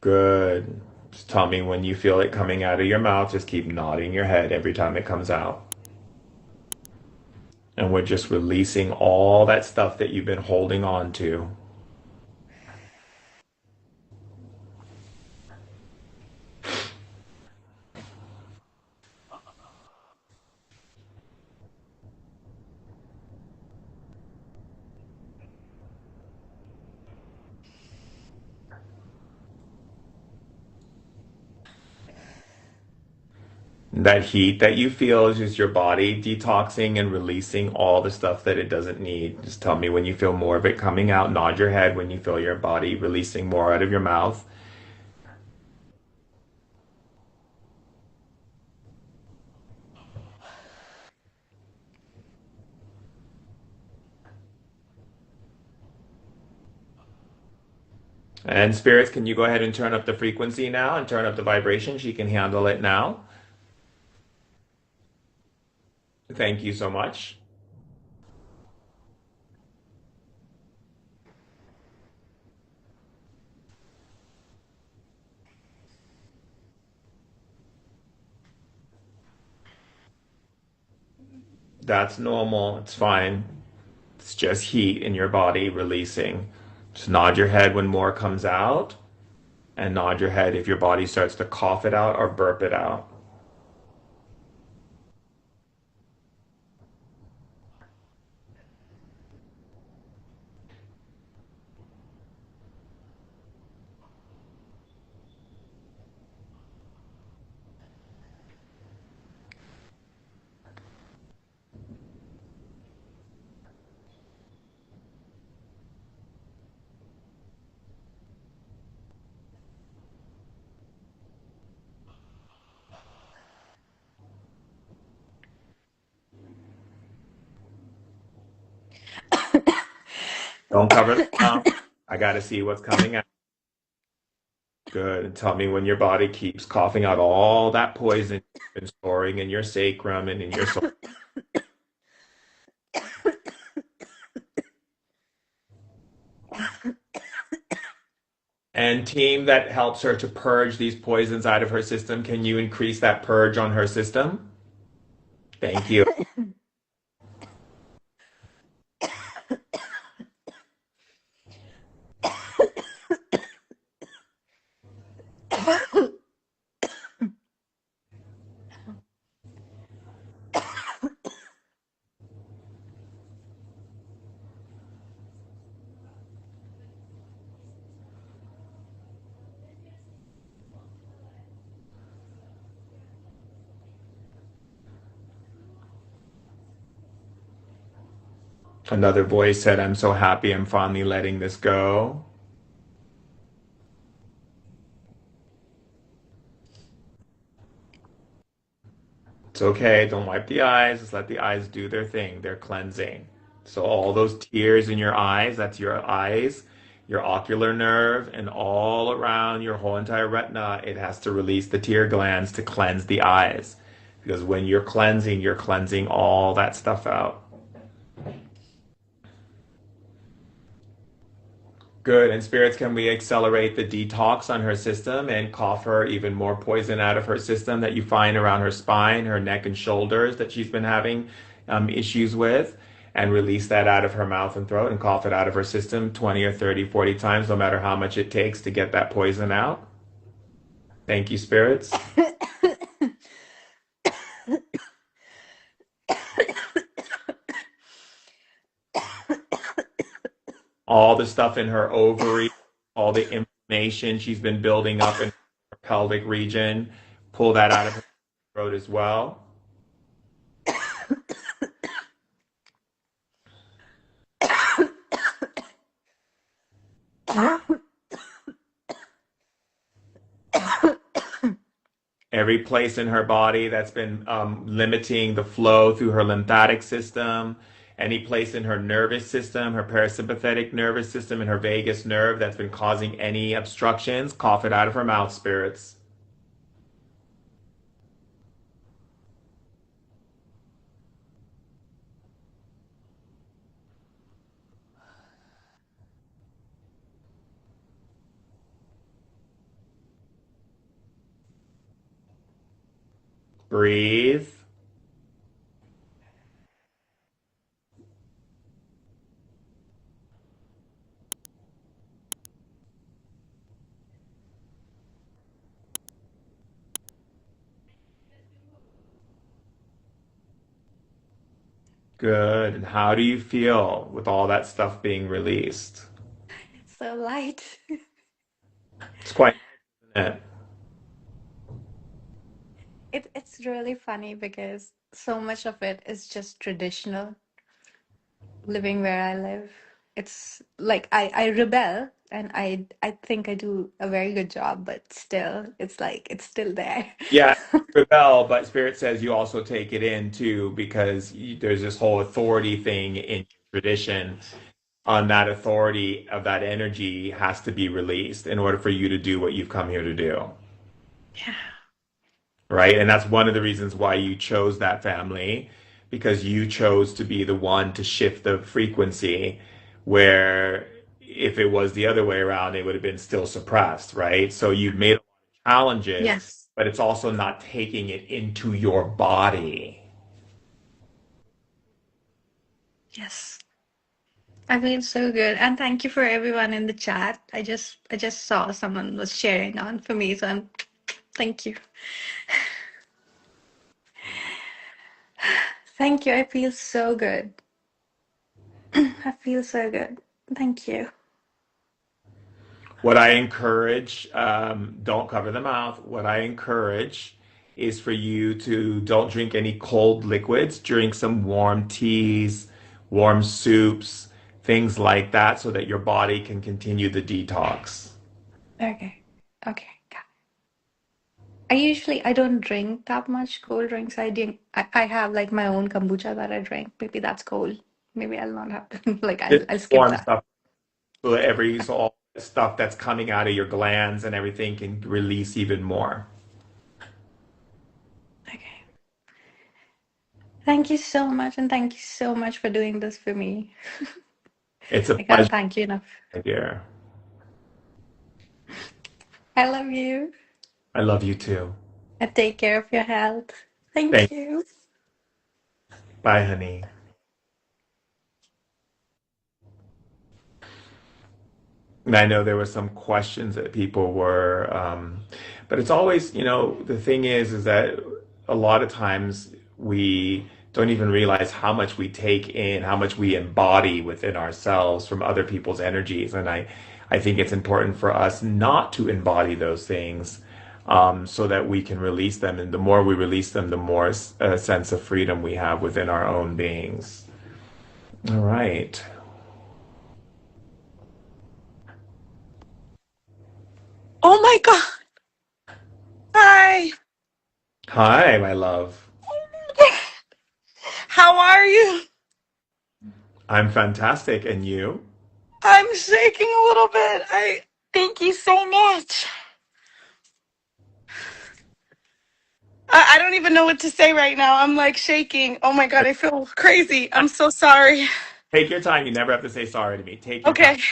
Good. Just tell me when you feel it coming out of your mouth, just keep nodding your head every time it comes out. And we're just releasing all that stuff that you've been holding on to. That heat that you feel is just your body detoxing and releasing all the stuff that it doesn't need. Just tell me when you feel more of it coming out. Nod your head when you feel your body releasing more out of your mouth. And spirits, can you go ahead and turn up the frequency now and turn up the vibration? She can handle it now. Thank you so much. That's normal. It's fine. It's just heat in your body releasing. Just nod your head when more comes out, and nod your head if your body starts to cough it out or burp it out. Don't cover the mouth. I got to see what's coming out. Good. And tell me when your body keeps coughing out all that poison you've been storing in your sacrum and in your soul. And team that helps her to purge these poisons out of her system, can you increase that purge on her system? Thank you. Another voice said, I'm so happy I'm finally letting this go. It's okay. Don't wipe the eyes. Just let the eyes do their thing. They're cleansing. So all those tears in your eyes, that's your eyes, your ocular nerve, and all around your whole entire retina, it has to release the tear glands to cleanse the eyes. Because when you're cleansing all that stuff out. Good. And spirits, can we accelerate the detox on her system and cough her even more poison out of her system that you find around her spine, her neck and shoulders that she's been having issues with, and release that out of her mouth and throat and cough it out of her system 20 or 30, 40 times, no matter how much it takes to get that poison out? Thank you, spirits. All the stuff in her ovary, all the inflammation she's been building up in her pelvic region, pull that out of her throat as well. Every place in her body that's been limiting the flow through her lymphatic system, any place in her nervous system, her parasympathetic nervous system, and her vagus nerve that's been causing any obstructions, cough it out of her mouth, spirits. Breathe. Good. And how do you feel with all that stuff being released? So light. It's quite nice, isn't it? It's really funny because so much of it is just traditional living where I live. It's like I rebel and I think I do a very good job, but still it's like it's still there. Yeah, rebel, but Spirit says you also take it in too because there's this whole authority thing in tradition. On that authority of that energy has to be released in order for you to do what you've come here to do. Yeah. Right? And that's one of the reasons why you chose that family, because you chose to be the one to shift the frequency where if it was the other way around, it would have been still suppressed, right? So you've made a lot of challenges, Yes. but it's also not taking it into your body. Yes. I feel so good. And thank you for everyone in the chat. I just saw someone was sharing on for me, so thank you. Thank you. I feel so good. I feel so good. Thank you. What I encourage, don't cover the mouth. What I encourage is for you to don't drink any cold liquids, drink some warm teas, warm soups, things like that, so that your body can continue the detox. Okay. Okay. Got it. I don't drink that much cold drinks. I have like my own kombucha that I drink. Maybe that's cold. Maybe I'll not have to like Just I'll skip warm that. stuff, so all the stuff that's coming out of your glands and everything can release even more. Okay. Thank you so much, and thank you so much for doing this for me. It's a I can't pleasure, thank you enough. my dear. I love you. I love you too. And take care of your health. Thank Thank you. you. Bye, honey. And I know there were some questions that people were, but it's always, the thing is that a lot of times we don't even realize how much we take in, how much we embody within ourselves from other people's energies. And I think it's important for us not to embody those things, so that we can release them. And the more we release them, the more sense of freedom we have within our own beings. All right. Oh my God. Hi. Hi, my love. How are you? I'm fantastic. And you? I'm shaking a little bit. I thank you so much. I don't even know what to say right now. I'm like shaking. Oh my God, I feel crazy. I'm so sorry. Take your time. You never have to say sorry to me. Take your time. Okay.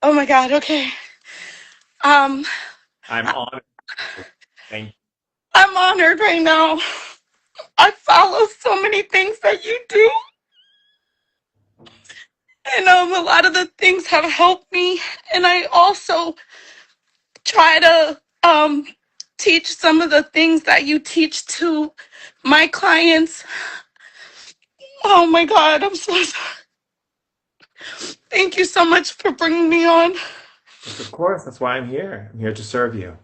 Oh my God, okay. Um, I'm I- honored. Thank I'm honored right now. I follow so many things that you do, and a lot of the things have helped me. And I also try to teach some of the things that you teach to my clients. Oh my God, I'm so sorry. Thank you so much for bringing me on. Yes, of course. That's why I'm here. I'm here to serve you.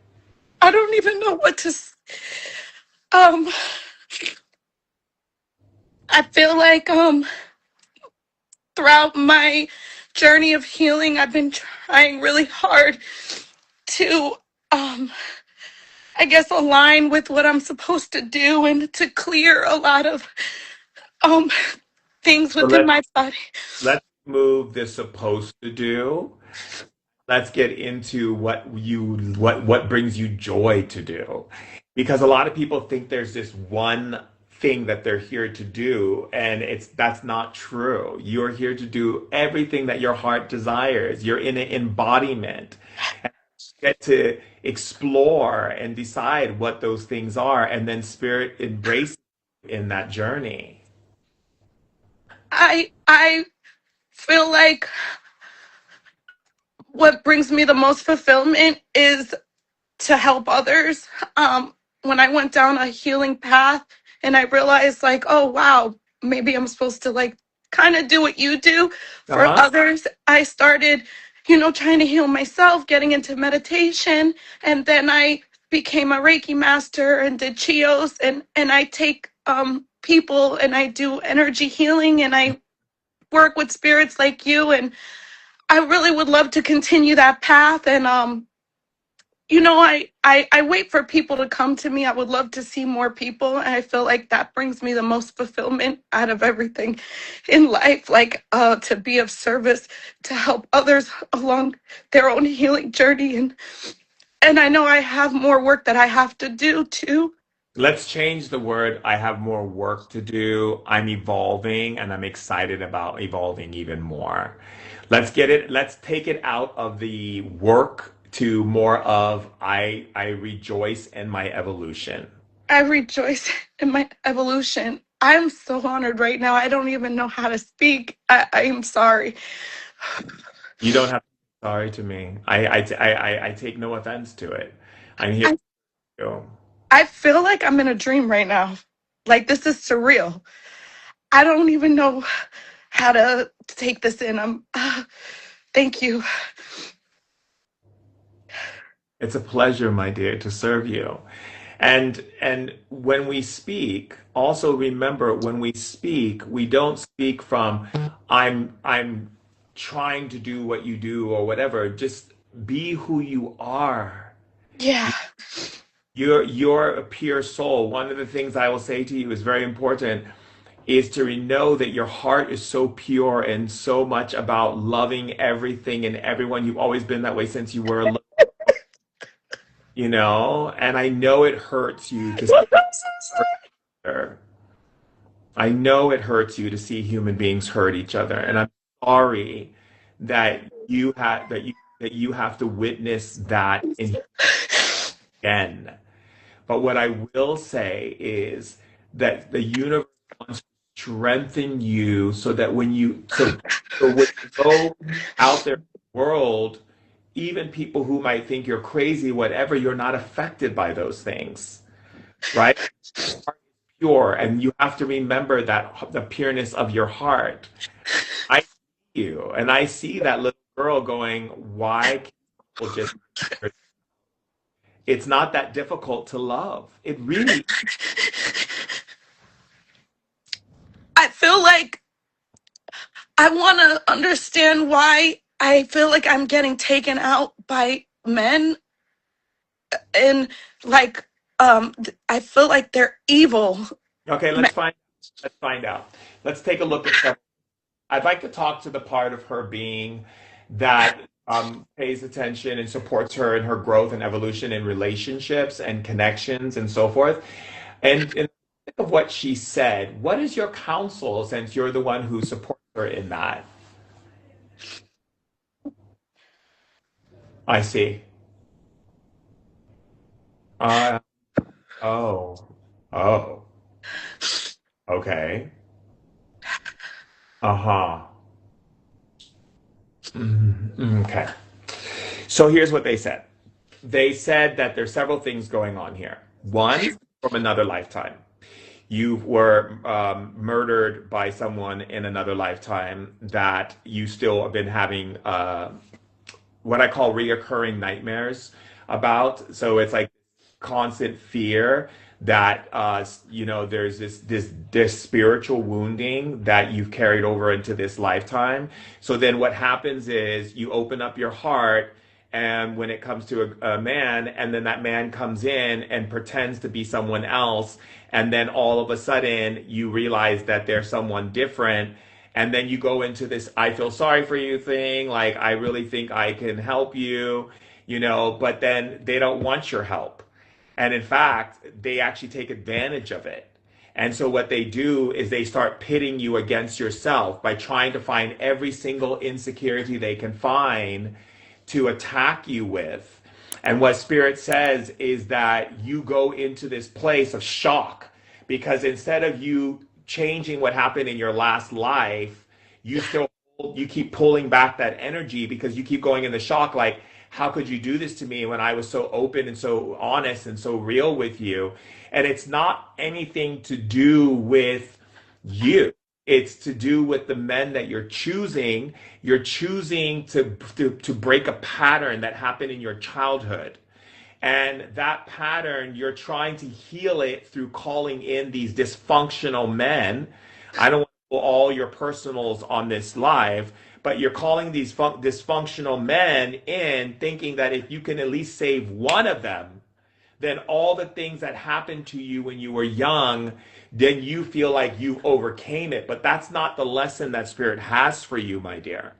I don't even know what to. Um, I feel like throughout my journey of healing, I've been trying really hard to I guess align with what I'm supposed to do and to clear a lot of um things So within my body. let's move the supposed to do. Let's get into what brings you joy to do. Because a lot of people think there's this one thing that they're here to do, and that's not true. You're here to do everything that your heart desires. You're in an embodiment. Get to explore and decide what those things are, and then spirit embrace in that journey. I feel like what brings me the most fulfillment is to help others. When I went down a healing path and I realized, like, oh, wow, maybe I'm supposed to, like, kind of do what you do for Uh-huh. others, I started, trying to heal myself, getting into meditation. And then I became a Reiki master and did Chios, and I take people and I do energy healing and I work with spirits like you, and I really would love to continue that path. And I wait for people to come to me. I would love to see more people, and I feel like that brings me the most fulfillment out of everything in life, like to be of service, to help others along their own healing journey. And I know I have more work that I have to do too. Let's change the word. I have more work to do. I'm evolving and I'm excited about evolving even more. Let's take it out of the work to more of I rejoice in my evolution. I rejoice in my evolution. I'm so honored right now. I don't even know how to speak. I am sorry. You don't have to be sorry to me. I take no offense to it. I'm here I, for you. I feel like I'm in a dream right now. Like this is surreal. I don't even know how to take this in. Thank you. It's a pleasure, my dear, to serve you. And when we speak, also remember when we speak, we don't speak from I'm trying to do what you do or whatever. Just be who you are. Yeah. You're a pure soul. One of the things I will say to you is very important is to know that your heart is so pure and so much about loving everything and everyone. You've always been that way since you were a little, and I know it hurts you to see her. I know it hurts you to see human beings hurt each other, and I'm sorry that you have to witness that in again. But what I will say is that the universe wants to strengthen you so that so when you go out there in the world, even people who might think you're crazy, whatever, you're not affected by those things, right? Pure, and you have to remember that the pureness of your heart. I see you, and I see that little girl going, why can't people just? It's not that difficult to love. It really. I feel like I want to understand why I feel like I'm getting taken out by men, and like I feel like they're evil. Okay, let's find out. Let's take a look at some. I'd like to talk to the part of her being that pays attention and supports her in her growth and evolution in relationships and connections and so forth. And think of what she said. What is your counsel since you're the one who supports her in that? I see. Uh, oh, oh, okay. Uh-huh. Okay. So here's what they said. They said that there's several things going on here. One, from another lifetime. You were murdered by someone in another lifetime that you still have been having what I call reoccurring nightmares about. So it's like constant fear that there's this spiritual wounding that you've carried over into this lifetime. So then what happens is you open up your heart, and when it comes to a man, and then that man comes in and pretends to be someone else, and then all of a sudden you realize that they're someone different, and then you go into this I feel sorry for you thing, like I really think I can help you, but then they don't want your help. And in fact, they actually take advantage of it. And so what they do is they start pitting you against yourself by trying to find every single insecurity they can find to attack you with. And what Spirit says is that you go into this place of shock because instead of you changing what happened in your last life, you keep pulling back that energy because you keep going in the shock like, how could you do this to me when I was so open and so honest and so real with you? And it's not anything to do with you. It's to do with the men that you're choosing. You're choosing to break a pattern that happened in your childhood. And that pattern, you're trying to heal it through calling in these dysfunctional men. I don't want to go all your personals on this live, but you're calling these dysfunctional men in, thinking that if you can at least save one of them, then all the things that happened to you when you were young, then you feel like you overcame it. But that's not the lesson that Spirit has for you, my dear.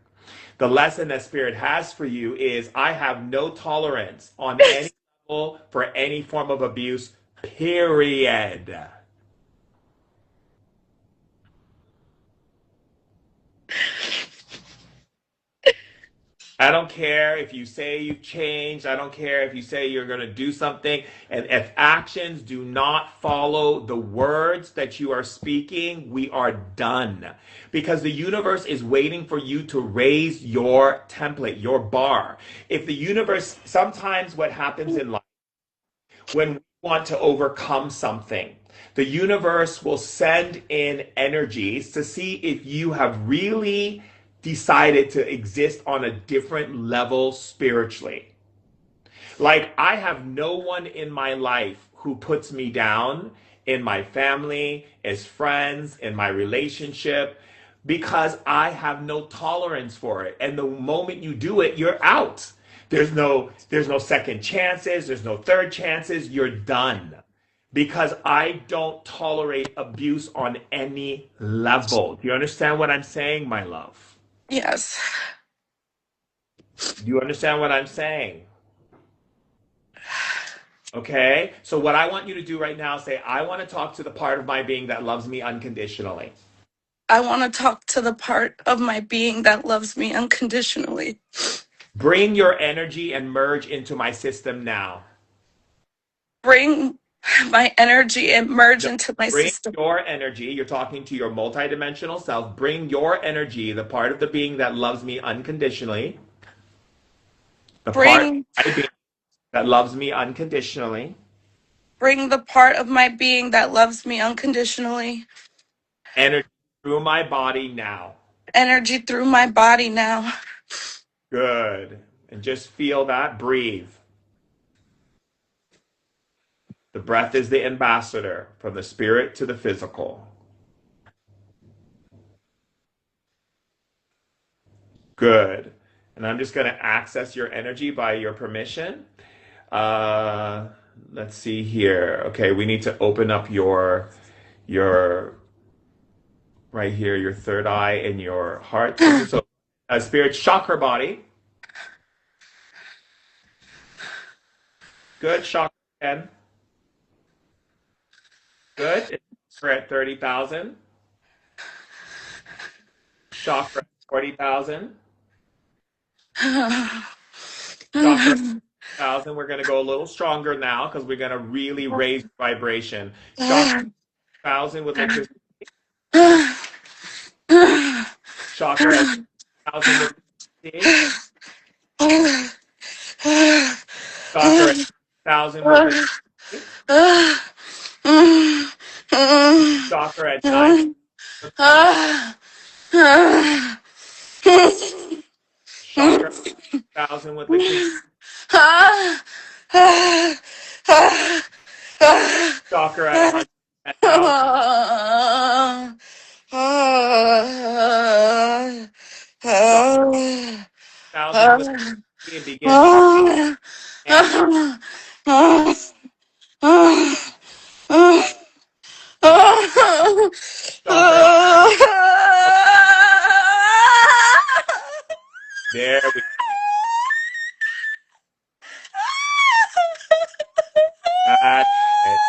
The lesson that Spirit has for you is I have no tolerance on any level for any form of abuse, period. I don't care if you say you've changed. I don't care if you say you're going to do something. And if actions do not follow the words that you are speaking, we are done. Because the universe is waiting for you to raise your template, your bar. If the universe, sometimes what happens in life, when we want to overcome something, the universe will send in energies to see if you have really decided to exist on a different level spiritually. Like, I have no one in my life who puts me down in my family, as friends, in my relationship, because I have no tolerance for it. And the moment you do it, you're out. There's no second chances, there's no third chances, you're done. Because I don't tolerate abuse on any level. Do you understand what I'm saying, my love? Yes. Do you understand what I'm saying? Okay? So what I want you to do right now is say, I want to talk to the part of my being that loves me unconditionally. I want to talk to the part of my being that loves me unconditionally. Bring your energy and merge into my system now. Bring my energy and merge No, into my bring system. your energy. You're talking to your multidimensional self. Bring your energy, the part of the being that loves me unconditionally, the part of Bring my being that loves me unconditionally, bring the part of my being that loves me unconditionally. energy through my body now. Energy through my body now. Good. And just feel that. Breathe. The breath is the ambassador from the spirit to the physical. Good. And I'm just going to access your energy by your permission. Uh, let's see here. Okay, we need to open up your right here, your third eye and your heart center. So, spirit chakra body. Good. Chakra again. Good. We're at 30,000. Chakra at 40,000. Chakra 1,000. We're going to go a little stronger now because we're going to really raise vibration. Chakra 1,000 with electricity. Chakra at 1,000 with electricity. Chakra at 1,000 with electricity. Chakra at 9,000 with chakra at 1,000 with electricity. Chakra at 100 at 1,000. 1,000 with electricity and begin to chant. Chakra at there we got it.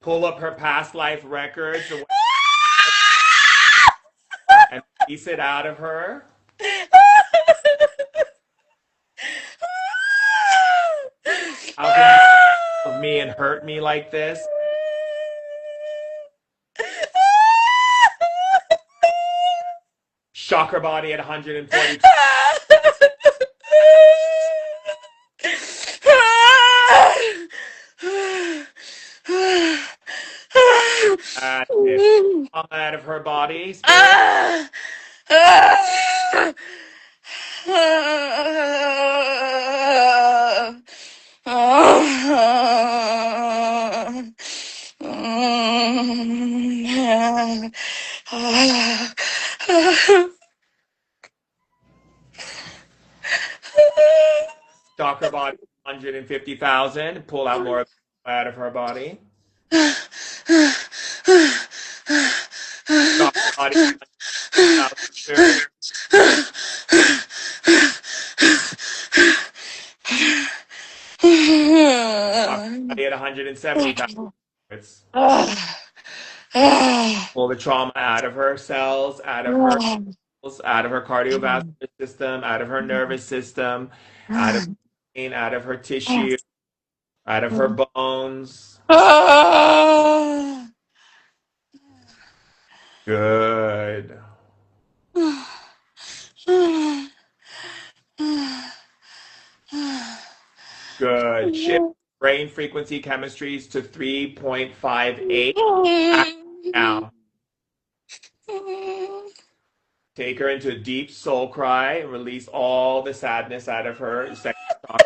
Pull up her past life records and piece it out of her. How can you love me and hurt me like this? Chakra body at 142. out of her body, spirit. Ah! Ah! Shock her body 150,000. Pull out more out of her body. Shock her body 150,000 spirit. Shock her body at 170,000 spirits. Pull the trauma out of her cells, out of her out of her cardiovascular system, out of her nervous system, out of her brain, out of her tissue, out of her bones. Good. Good. Shift brain frequency chemistries to 3.58. Now, take her into a deep soul cry and release all the sadness out of her. Second chakra.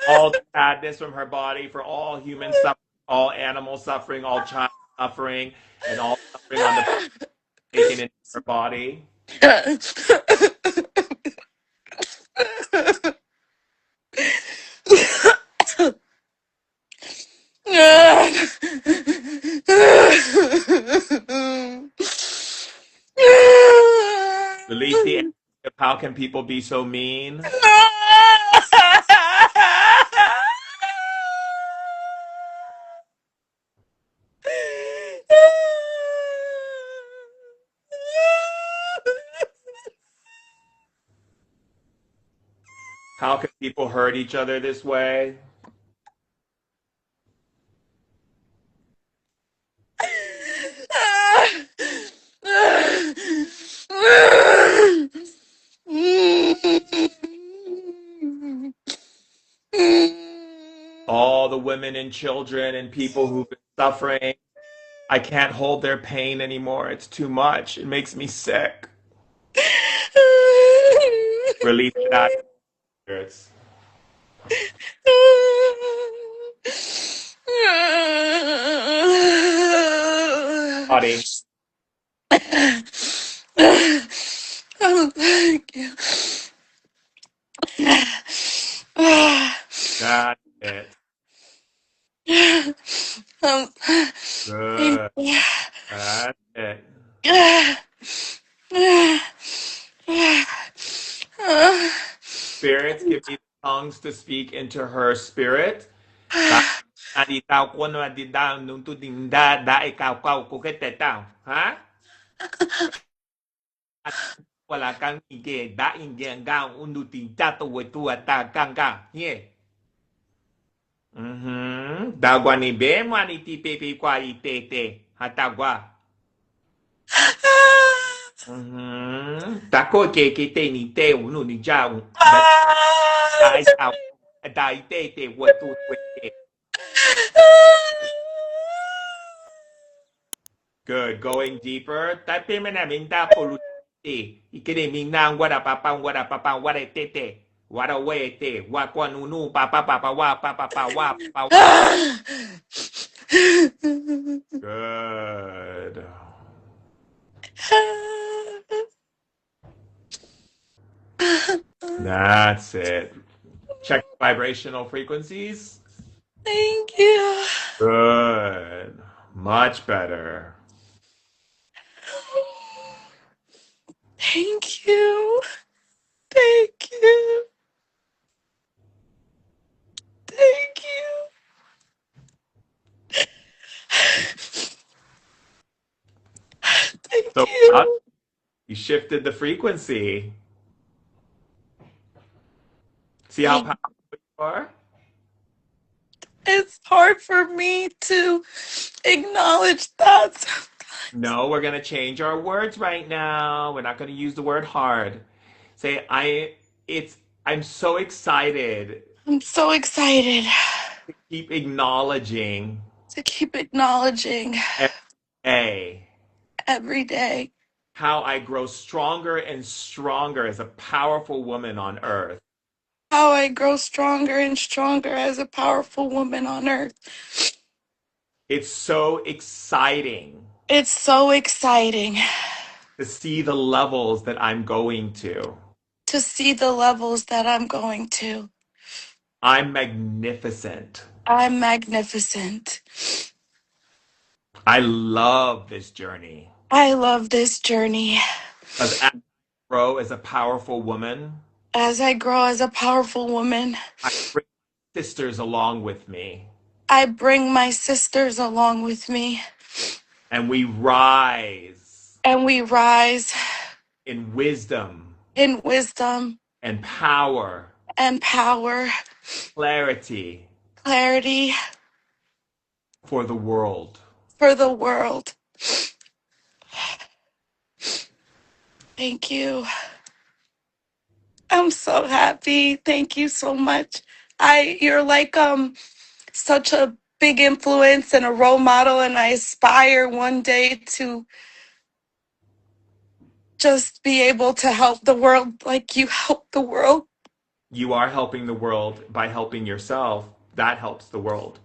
All the sadness from her body for all human suffering, all animal suffering, all child suffering, and all suffering on the taken into her body. Release the energy of how can people be so mean? How can people hurt each other this way? All the women and children and people who've been suffering. I can't hold their pain anymore. It's too much. It makes me sick. Release it out of your spirits. Body. Oh, thank you. That's it. Good. That's it. Spirits, give me the tongues to speak into her spirit. Adi tao kono adi da nung tu ding da ikaw kau ko kete tao. Ha? Wala kang ige da inge nga unuti tato wetu ata kanga. Ye. Dagwa ni be mani ti pepe kwa itete. Hatagwa. Tako ke te ni te unu ni ja da ikaw da itete wetu wete. Good. Going deeper. Tapi mana minta poluti. Ikini minang wada papang wada tete. Wada wete. Wakwa nunu papa wa papa wa. Good. That's it. Check vibrational frequencies. Thank you. Good. Much better. Thank you. Thank you. So proud. you. You shifted the frequency. See how Thank. powerful you are? It's hard for me to acknowledge that. No, we're gonna change our words right now. We're not gonna use the word hard. Say it's I'm so excited I'm so excited to keep acknowledging to keep acknowledging every day every day how I grow stronger and stronger as a powerful woman on earth. how I grow stronger and stronger as a powerful woman on earth. It's so exciting It's so exciting to see the levels that I'm going to. to see the levels that I'm going to. I'm magnificent. I'm magnificent. I love this journey. I love this journey. As I grow as a powerful woman, As I grow as a powerful woman, I bring sisters along with me, I bring my sisters along with me, and we rise and we rise in wisdom in wisdom and power, and power, clarity clarity for the world. for the world. Thank you. I'm so happy. Thank you so much. You're like such a big influence and a role model, and I aspire one day to just be able to help the world like you help the world. You are helping the world by helping yourself. That helps the world.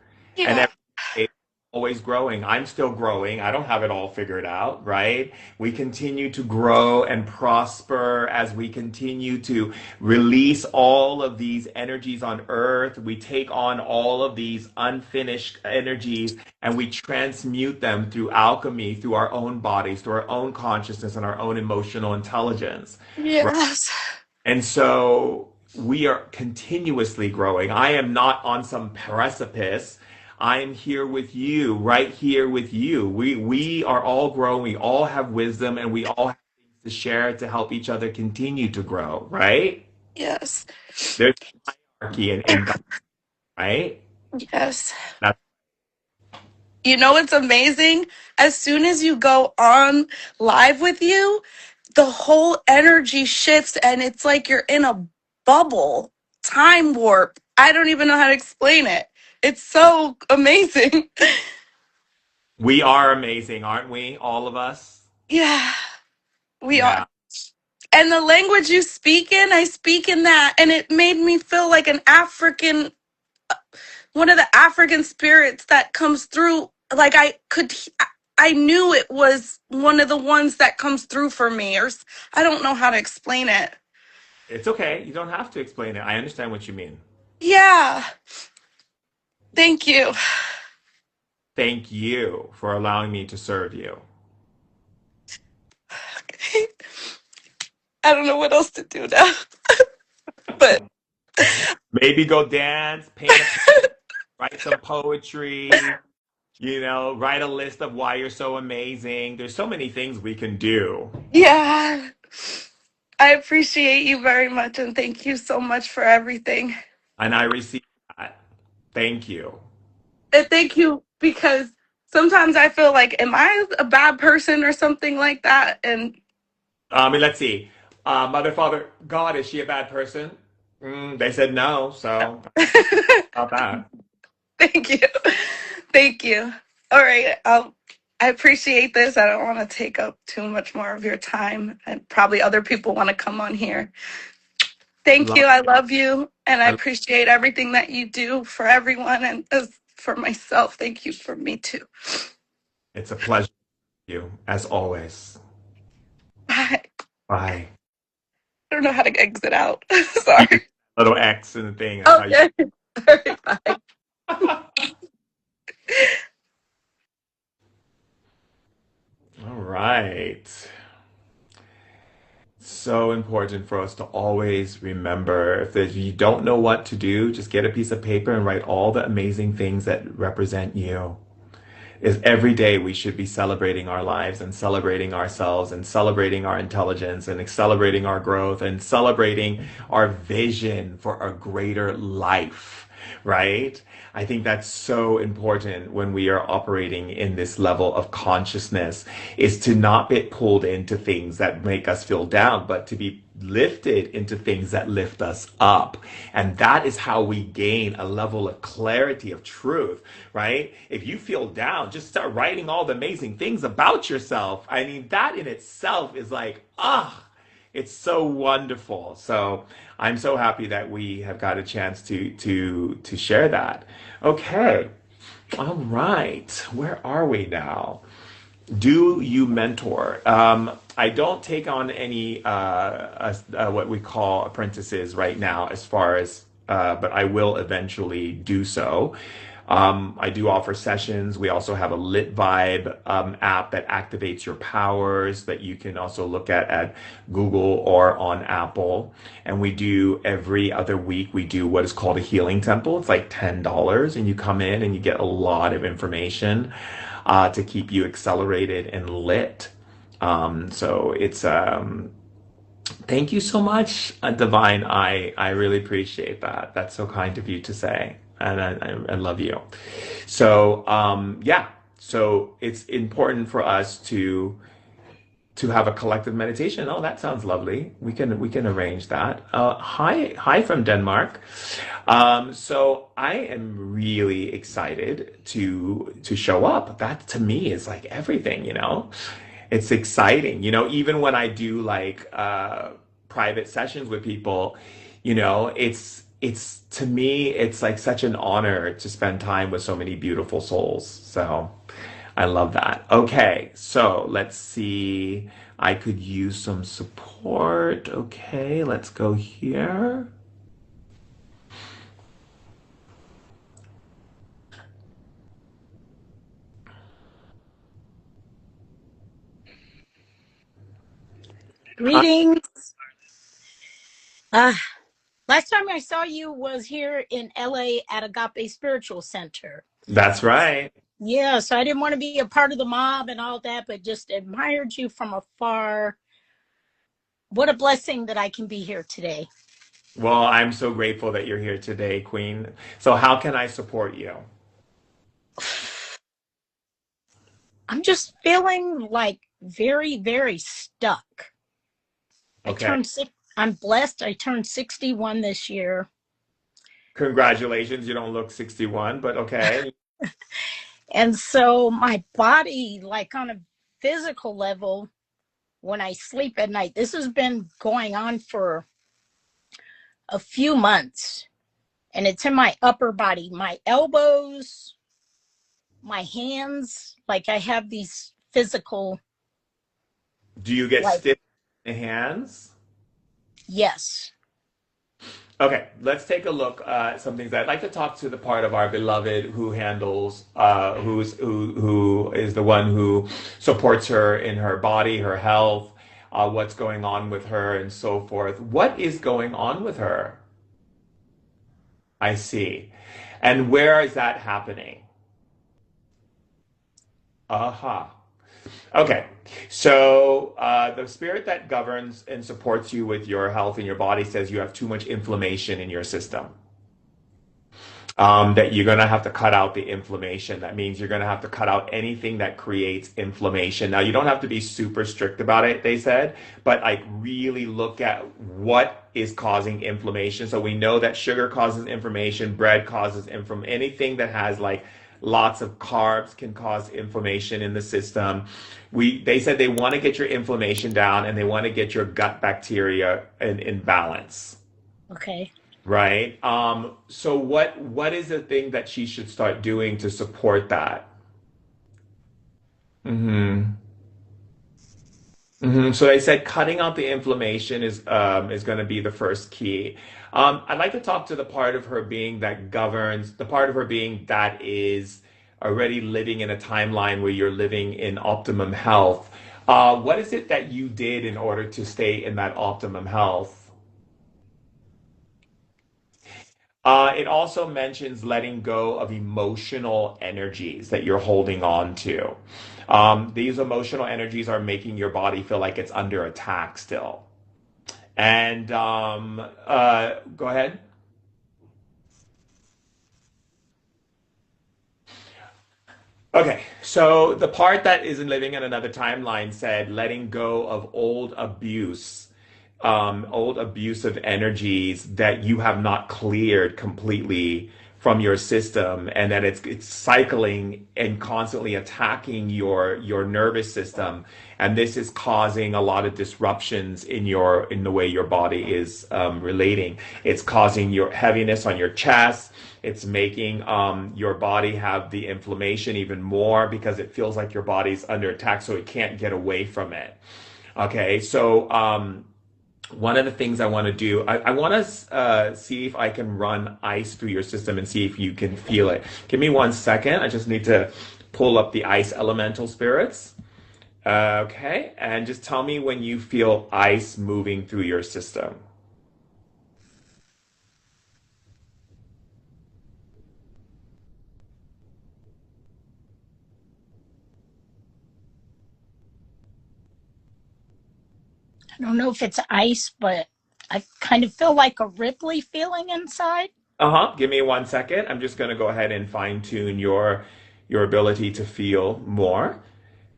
And Yeah. every day, always growing. I'm still growing. I don't have it all figured out, right? We continue to grow and prosper as we continue to release all of these energies on earth. We take on all of these unfinished energies and we transmute them through alchemy, through our own bodies, through our own consciousness and our own emotional intelligence. Right? Yes. And so we are continuously growing. I am not on some precipice. I am here with you, right here with you. We are all growing. We all have wisdom and we all have things to share to help each other continue to grow, right? Yes. There's hierarchy in God, right? Yes. That's You know what's amazing? As soon as you go on live with you, the whole energy shifts and it's like you're in a bubble, time warp. I don't even know how to explain it. It's so amazing. we are amazing, aren't we? All of us. Yeah, we are. Yeah. And the language you speak in, I speak in that. And it made me feel like an African, one of the African spirits that comes through. Like I knew it was one of the ones that comes through for me. I don't know how to explain it. It's okay. You don't have to explain it. I understand what you mean. Yeah. Thank you. Thank you for allowing me to serve you. I don't know what else to do now. But Maybe go dance, paint a picture, write some poetry, write a list of why you're so amazing. There's so many things we can do. yeah, I appreciate you very much and thank you so much for everything. And I receive that. Thank you. And thank you because sometimes I feel like, am I a bad person or something like that? And Let's see. Mother, Father, God, is she a bad person? They said no, so about that. thank you. Thank you. All right. I appreciate this. I don't want to take up too much more of your time. And probably other people want to come on here. Thank Love, you. I love you. And I I- appreciate everything that you do for everyone and as for myself. Thank you for me too. it's a pleasure to you, as always. Bye. Bye. I don't know how to exit out. Sorry. Little X in the thing. That's how you. Okay. All right. Bye. All right. So important for us to always remember if you don't know what to do, just get a piece of paper and write all the amazing things that represent you. is every day we should be celebrating our lives and celebrating ourselves and celebrating our intelligence and celebrating our growth and celebrating our vision for a greater life, right? I think that's so important when we are operating in this level of consciousness is to not get pulled into things that make us feel down, but to be lifted into things that lift us up. And that is how we gain a level of clarity of truth, right? If you feel down, just start writing all the amazing things about yourself. I mean, that in itself is like, it's so wonderful. So I'm so happy that we have got a chance to share that. Okay. All right. Where are we now? Do you mentor? I don't take on any what we call apprentices right now, as far as, but I will eventually do so. I do offer sessions. We also have a Lit Vibe app that activates your powers that you can also look at Google or on Apple. And we do every other week, we do what is called a healing temple. It's like $10, and you come in and you get a lot of information to keep you accelerated and lit. So it's thank you so much, Divine. I really appreciate that. That's so kind of you to say, and I love you. So yeah, so it's important for us to have a collective meditation. Oh, that sounds lovely. We can arrange that. Hi from Denmark. So I am really excited to show up. That to me is like everything, you know. It's exciting, you know. Even when I do like private sessions with people, you know, it's to me it's like such an honor to spend time with so many beautiful souls. So I love that. Okay, so let's see. I could use some support. Okay, let's go here. Hi. Greetings. Uh, Last time I saw you was here in LA at Agape Spiritual Center. That's right. Yeah, so I didn't want to be a part of the mob and all that, but just admired you from afar. What a blessing that I can be here today. Well, I'm so grateful that you're here today, Queen. So how can I support you? I'm just feeling like very, very stuck. Okay. I'm blessed. I turned 61 this year. Congratulations. You don't look 61, but okay. And so my body, like on a physical level, when I sleep at night, this has been going on for a few months, and it's in my upper body, my elbows, my hands. Like I have these physical, Do you get like, stiff in the hands? yes. Okay, let's take a look at some things. I'd like to talk to the part of our beloved who handles, who is the one who supports her in her body, her health, what's going on with her, and so forth. What is going on with her? I see. And where is that happening? Aha. Okay, so the spirit that governs and supports you with your health in your body says you have too much inflammation in your system. That you're going to have to cut out the inflammation. That means you're going to have to cut out anything that creates inflammation. Now, you don't have to be super strict about it, they said, but like really look at what is causing inflammation. So we know that sugar causes inflammation, bread causes inflammation, anything that has like lots of carbs can cause inflammation in the system. They said they want to get your inflammation down and they want to get your gut bacteria in balance. Okay. Right. So what is the thing that she should start doing to support that? hmm So they said cutting out the inflammation is going to be the first key. I'd like to talk to the part of her being that governs, the part of her being that is already living in a timeline where you're living in optimum health. What is it that you did in order to stay in that optimum health? It also mentions letting go of emotional energies that you're holding on to. These emotional energies are making your body feel like it's under attack still. And go ahead. Okay, so the part that is in living in another timeline said letting go of old abusive energies that you have not cleared completely from your system, and that it's cycling and constantly attacking your nervous system, and this is causing a lot of disruptions in the way your body is relating. It's causing your heaviness on your chest. It's making your body have the inflammation even more because it feels like your body's under attack, so it can't get away from it. Okay, so one of the things I want to do, I want to see if I can run ice through your system and see if you can feel it. Give me 1 second. I just need to pull up the ice elemental spirits. Okay, and just tell me when you feel ice moving through your system. I don't know if it's ice, but I kind of feel like a Ripley feeling inside. Uh-huh. Give me 1 second. I'm just going to go ahead and fine tune your ability to feel more.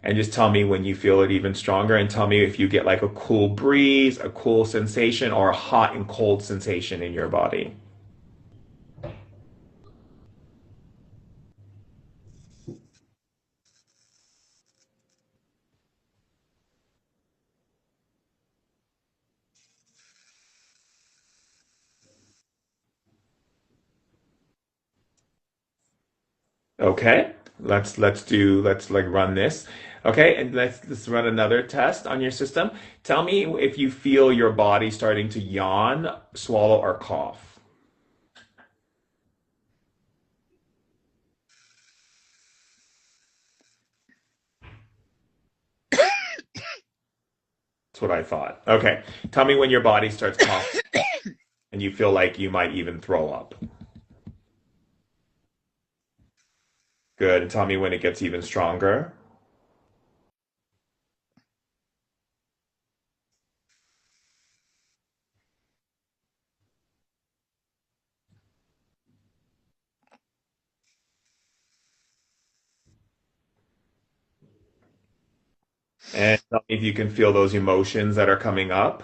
And just tell me when you feel it even stronger, and tell me if you get like a cool breeze, a cool sensation, or a hot and cold sensation in your body. Okay. Let's like run this. Okay, and let's run another test on your system. Tell me if you feel your body starting to yawn, swallow, or cough. That's what I thought. Okay. Tell me when your body starts coughing and you feel like you might even throw up. Good. And tell me when it gets even stronger. And tell me if you can feel those emotions that are coming up.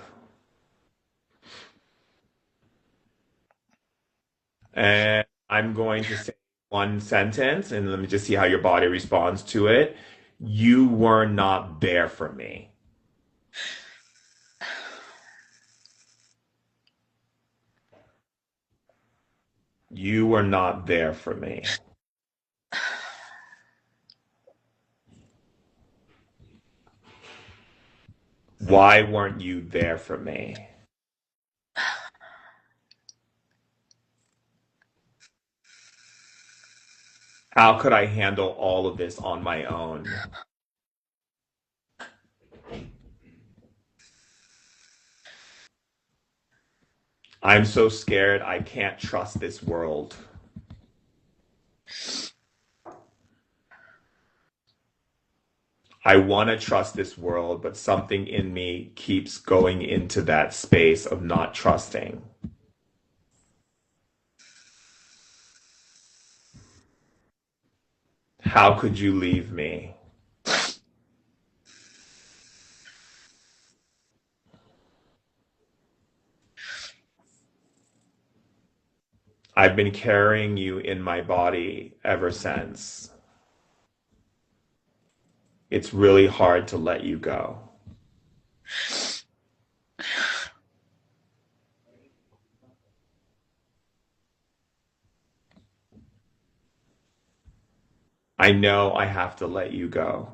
And I'm going to say one sentence, and let me just see how your body responds to it. You were not there for me. You were not there for me. Why weren't you there for me? How could I handle all of this on my own? I'm so scared I can't trust this world. I want to trust this world, but something in me keeps going into that space of not trusting. How could you leave me? I've been carrying you in my body ever since. It's really hard to let you go. I know I have to let you go.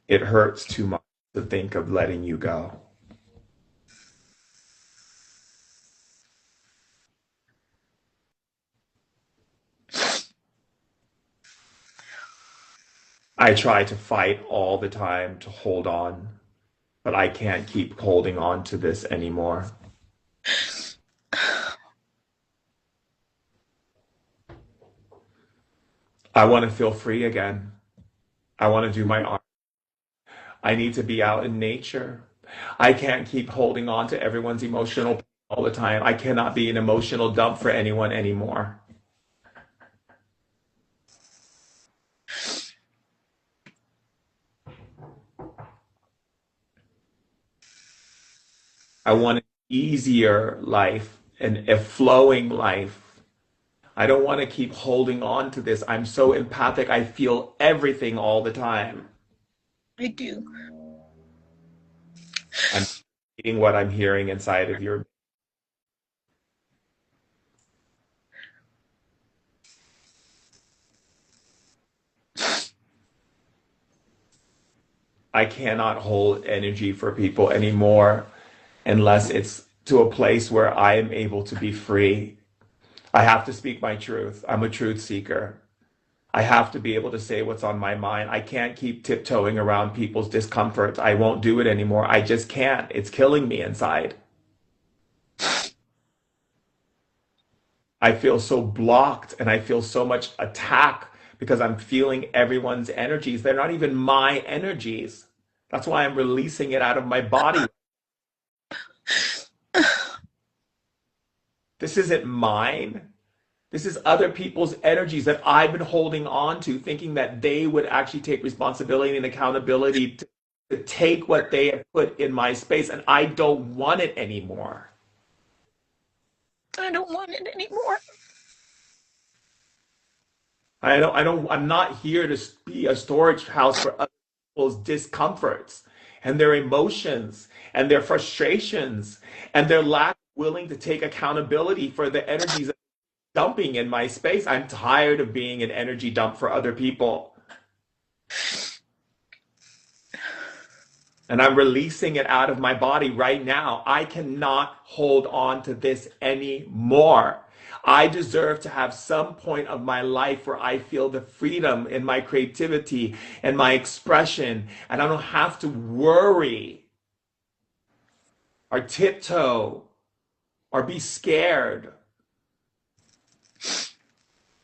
It hurts too much to think of letting you go. I try to fight all the time to hold on, but I can't keep holding on to this anymore. I want to feel free again. I want to do my art. I need to be out in nature. I can't keep holding on to everyone's emotional pain all the time. I cannot be an emotional dump for anyone anymore. I want an easier life and a flowing life. I don't want to keep holding on to this. I'm so empathic. I feel everything all the time. I do. I'm reading what I'm hearing inside of your. I cannot hold energy for people anymore unless it's to a place where I am able to be free. I have to speak my truth. I'm a truth seeker. I have to be able to say what's on my mind. I can't keep tiptoeing around people's discomforts. I won't do it anymore. I just can't. It's killing me inside. I feel so blocked and I feel so much attack because I'm feeling everyone's energies. They're not even my energies. That's why I'm releasing it out of my body. This isn't mine. This is other people's energies that I've been holding on to, thinking that they would actually take responsibility and accountability to take what they have put in my space, and I don't want it anymore. I don't want it anymore. I'm not here to be a storage house for other people's discomforts and their emotions and their frustrations and their lack of willing to take accountability for the energies dumping in my space. I'm tired of being an energy dump for other people. And I'm releasing it out of my body right now. I cannot hold on to this anymore. I deserve to have some point of my life where I feel the freedom in my creativity and my expression, and I don't have to worry or tiptoe or be scared.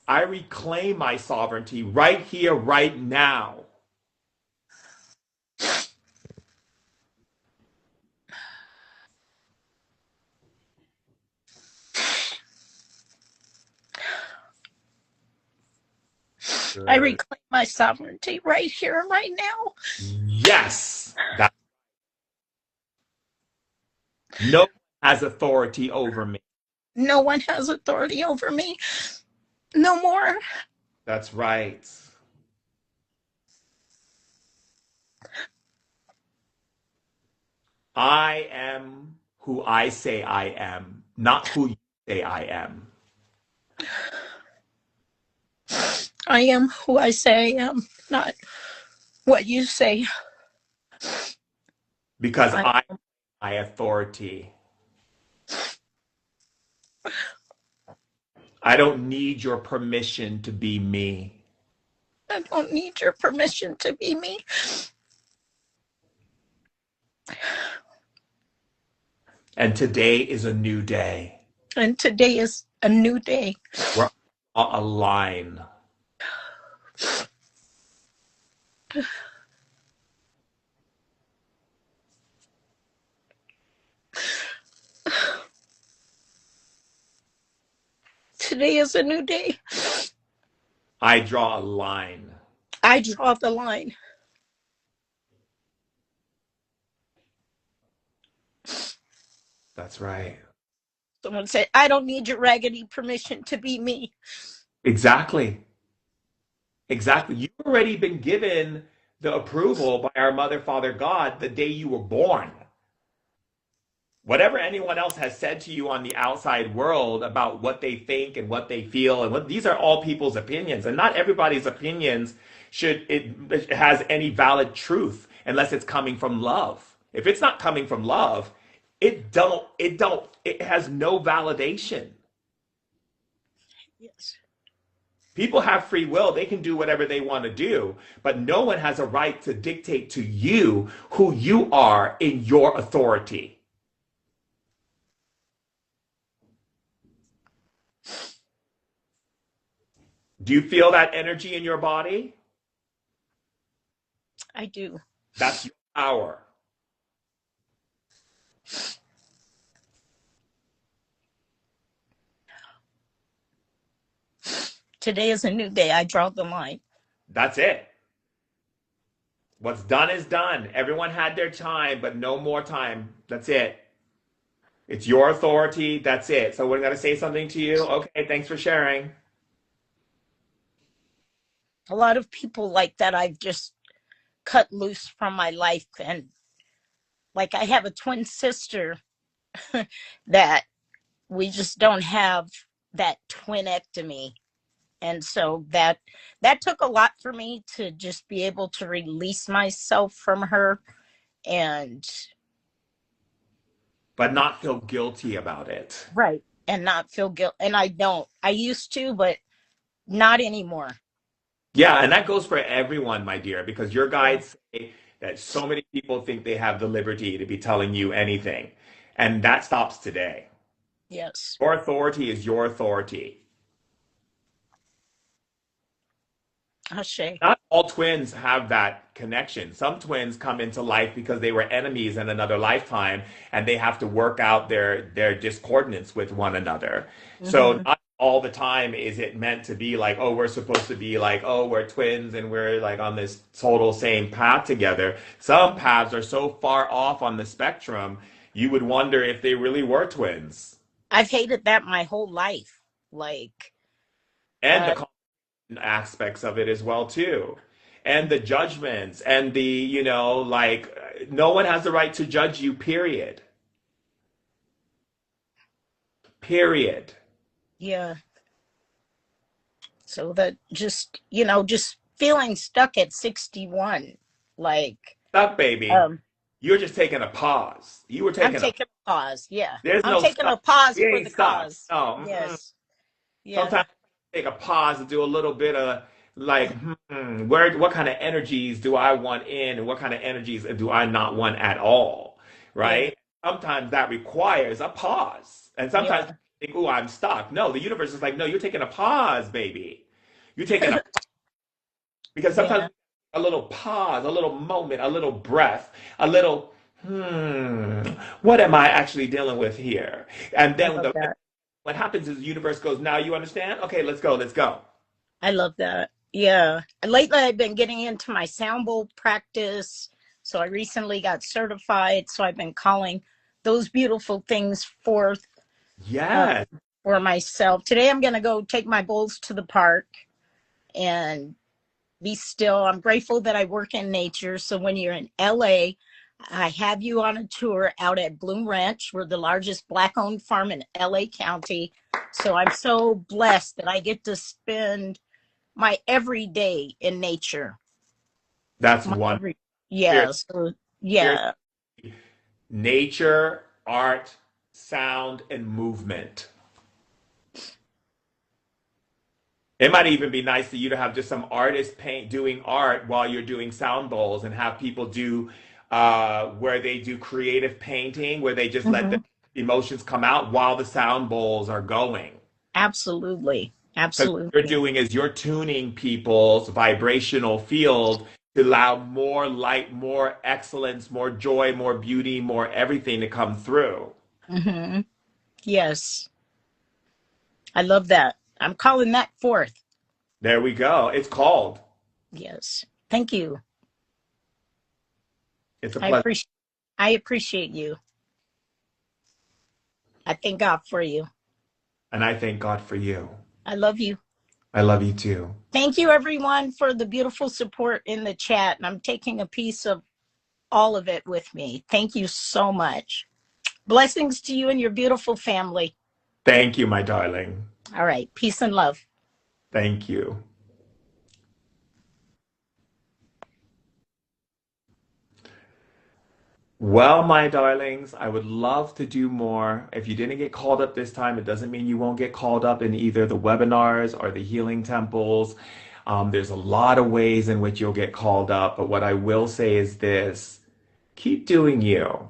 I reclaim my sovereignty right here, right now. I Good. reclaim my sovereignty right here and right now. Yes, that no one has authority over me. No one has authority over me. No more. That's right. I am who I say I am, not who you say I am. I am who I say I am, not what you say. Because I, I am my authority. I don't need your permission to be me. I don't need your permission to be me. And today is a new day. And today is a new day. We're all aligned. Today is a new day. I draw a line. I draw the line. That's right. Someone said, I don't need your raggedy permission to be me. Exactly. Exactly. You've already been given the approval by our Mother, Father, God the day you were born. Whatever anyone else has said to you on the outside world about what they think and what they feel, and what these are all people's opinions, and not everybody's opinions it has any valid truth unless it's coming from love. If it's not coming from love, it has no validation. Yes. People have free will. They can do whatever they want to do, but no one has a right to dictate to you who you are in your authority. Do you feel that energy in your body? I do. That's your power. Today is a new day. I draw the line. That's it. What's done is done. Everyone had their time, but no more time. That's it. It's your authority. That's it. So we're going to say something to you. Okay, thanks for sharing. A lot of people like that I've just cut loose from my life. And like I have a twin sister that we just don't have that twinectomy. And so that took a lot for me to just be able to release myself from her and But not feel guilty about it. right and not feel guilt. And I don't. I used to, but not anymore. Yeah, and that goes for everyone, my dear, because your Yeah. guides say that so many people think they have the liberty to be telling you anything. And that stops today. Yes. Your authority is your authority. Ashe. Not all twins have that connection. Some twins come into life because they were enemies in another lifetime and they have to work out their discordance with one another. So Hmm. not all the time is it meant to be like, oh, we're supposed to be like, oh, we're twins and we're like on this total same path together. Some paths are so far off on the spectrum, you would wonder if they really were twins. I've hated that my whole life. Like, And uh, the aspects of it as well too, and the judgments and the like no one has the right to judge you, period. Period. yeah. So that just, just feeling stuck at 61. Like, Stuck, baby. um, You're just taking a pause. You were I'm taking a taking a pause. Yeah. there's I'm no taking stuck. a pause We for ain't the stuck. cause. No. Mm-mm. Yes. Yeah. Sometimes take a pause and do a little bit of like, where, what kind of energies do I want in, and what kind of energies do I not want at all, Yeah. right? Sometimes that requires a pause, and sometimes Yeah. you think, "Oh, I'm stuck." No, the universe is like, "No, you're taking a pause, baby. You're taking a because sometimes Yeah. a little pause, a little moment, a little breath, a little hmm, what am I actually dealing with here?" And I then love that. what happens is the universe goes, "Now you understand? Okay, let's go, let's go." I love that. Yeah. Lately, I've been getting into my sound bowl practice. So I recently got certified. So I've been calling those beautiful things forth uh, Yes. for myself. Today, I'm going to go take my bowls to the park and be still. I'm grateful that I work in nature. So when you're in LA, I have you on a tour out at Bloom Ranch. We're the largest Black owned farm in LA County. So I'm so blessed that I get to spend my everyday in nature. That's My one every spirit. yeah, so Spirit, yeah. nature, art, sound, and movement. It might even be nice for you to have just some artist paint doing art while you're doing sound bowls, and have people do where they do creative painting, where they just let the Hmm. emotions come out while the sound bowls are going. Absolutely. Because what you're Absolutely. doing is you're tuning people's vibrational field to allow more light, more excellence, more joy, more beauty, more everything to come through. Hmm. Yes. I love that. I'm calling that forth. There we go. It's called. Yes. Thank you. It's a I pleasure. appreciate I appreciate you. I thank God for you. And I thank God for you. I love you. I love you too. Thank you everyone for the beautiful support in the chat. And I'm taking a piece of all of it with me. Thank you so much. Blessings to you and your beautiful family. Thank you, my darling. All right. Peace and love. Thank you. Well, my darlings, I would love to do more. If you didn't get called up this time, it doesn't mean you won't get called up in either the webinars or the healing temples. There's a lot of ways in which you'll get called up, but what I will say is this: keep doing you.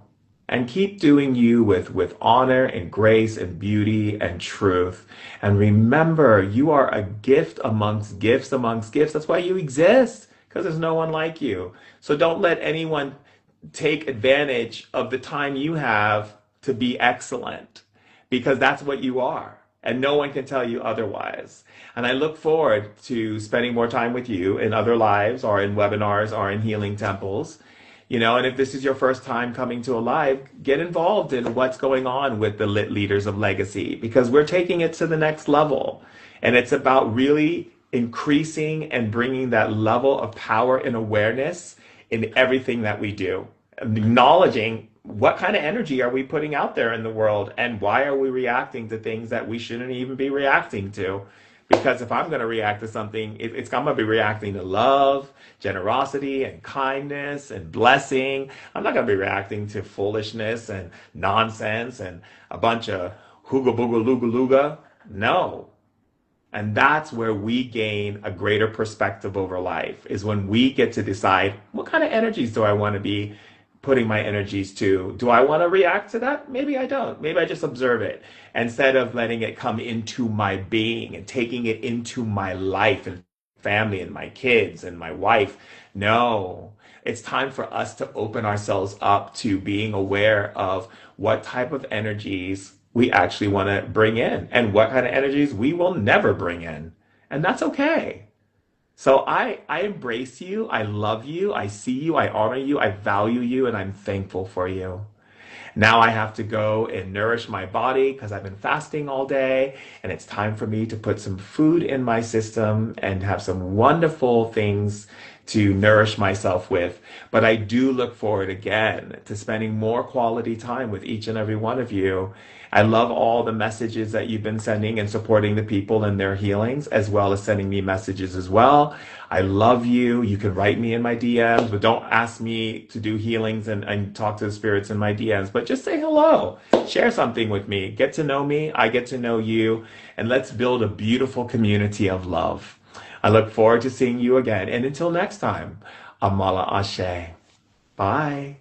and keep doing you with honor and grace and beauty and truth. And remember, you are a gift amongst gifts amongst gifts. That's why you exist, because there's no one like you. So don't let anyone take advantage of the time you have to be excellent, because that's what you are. And no one can tell you otherwise. And I look forward to spending more time with you in other lives or in webinars or in healing temples. And if this is your first time coming to a live, get involved in what's going on with the lit leaders of legacy, because we're taking it to the next level. And it's about really increasing and bringing that level of power and awareness in everything that we do, acknowledging what kind of energy are we putting out there in the world, and why are we reacting to things that we shouldn't even be reacting to. Because if I'm going to react to something, I'm going to be reacting to love, generosity, and kindness, and blessing. I'm not going to be reacting to foolishness and nonsense and a bunch of hooga booga luga luga. No. And that's where we gain a greater perspective over life, is when we get to decide, what kind of energies do I want to be putting my energies to? Do I want to react to that? Maybe I don't. Maybe I just observe it instead of letting it come into my being and taking it into my life and family and my kids and my wife. No, it's time for us to open ourselves up to being aware of what type of energies we actually want to bring in and what kind of energies we will never bring in. And that's okay. So I embrace you. I love you. I see you. I honor you. I value you. And I'm thankful for you. Now I have to go and nourish my body because I've been fasting all day, and it's time for me to put some food in my system and have some wonderful things to nourish myself with. But I do look forward again to spending more quality time with each and every one of you. I love all the messages that you've been sending and supporting the people in their healings, as well as sending me messages as well. I love you. You can write me in my DMs, but don't ask me to do healings and talk to the spirits in my DMs, but just say hello, share something with me, get to know me, I get to know you, and let's build a beautiful community of love. I look forward to seeing you again. And until next time, Amala Ashe. Bye.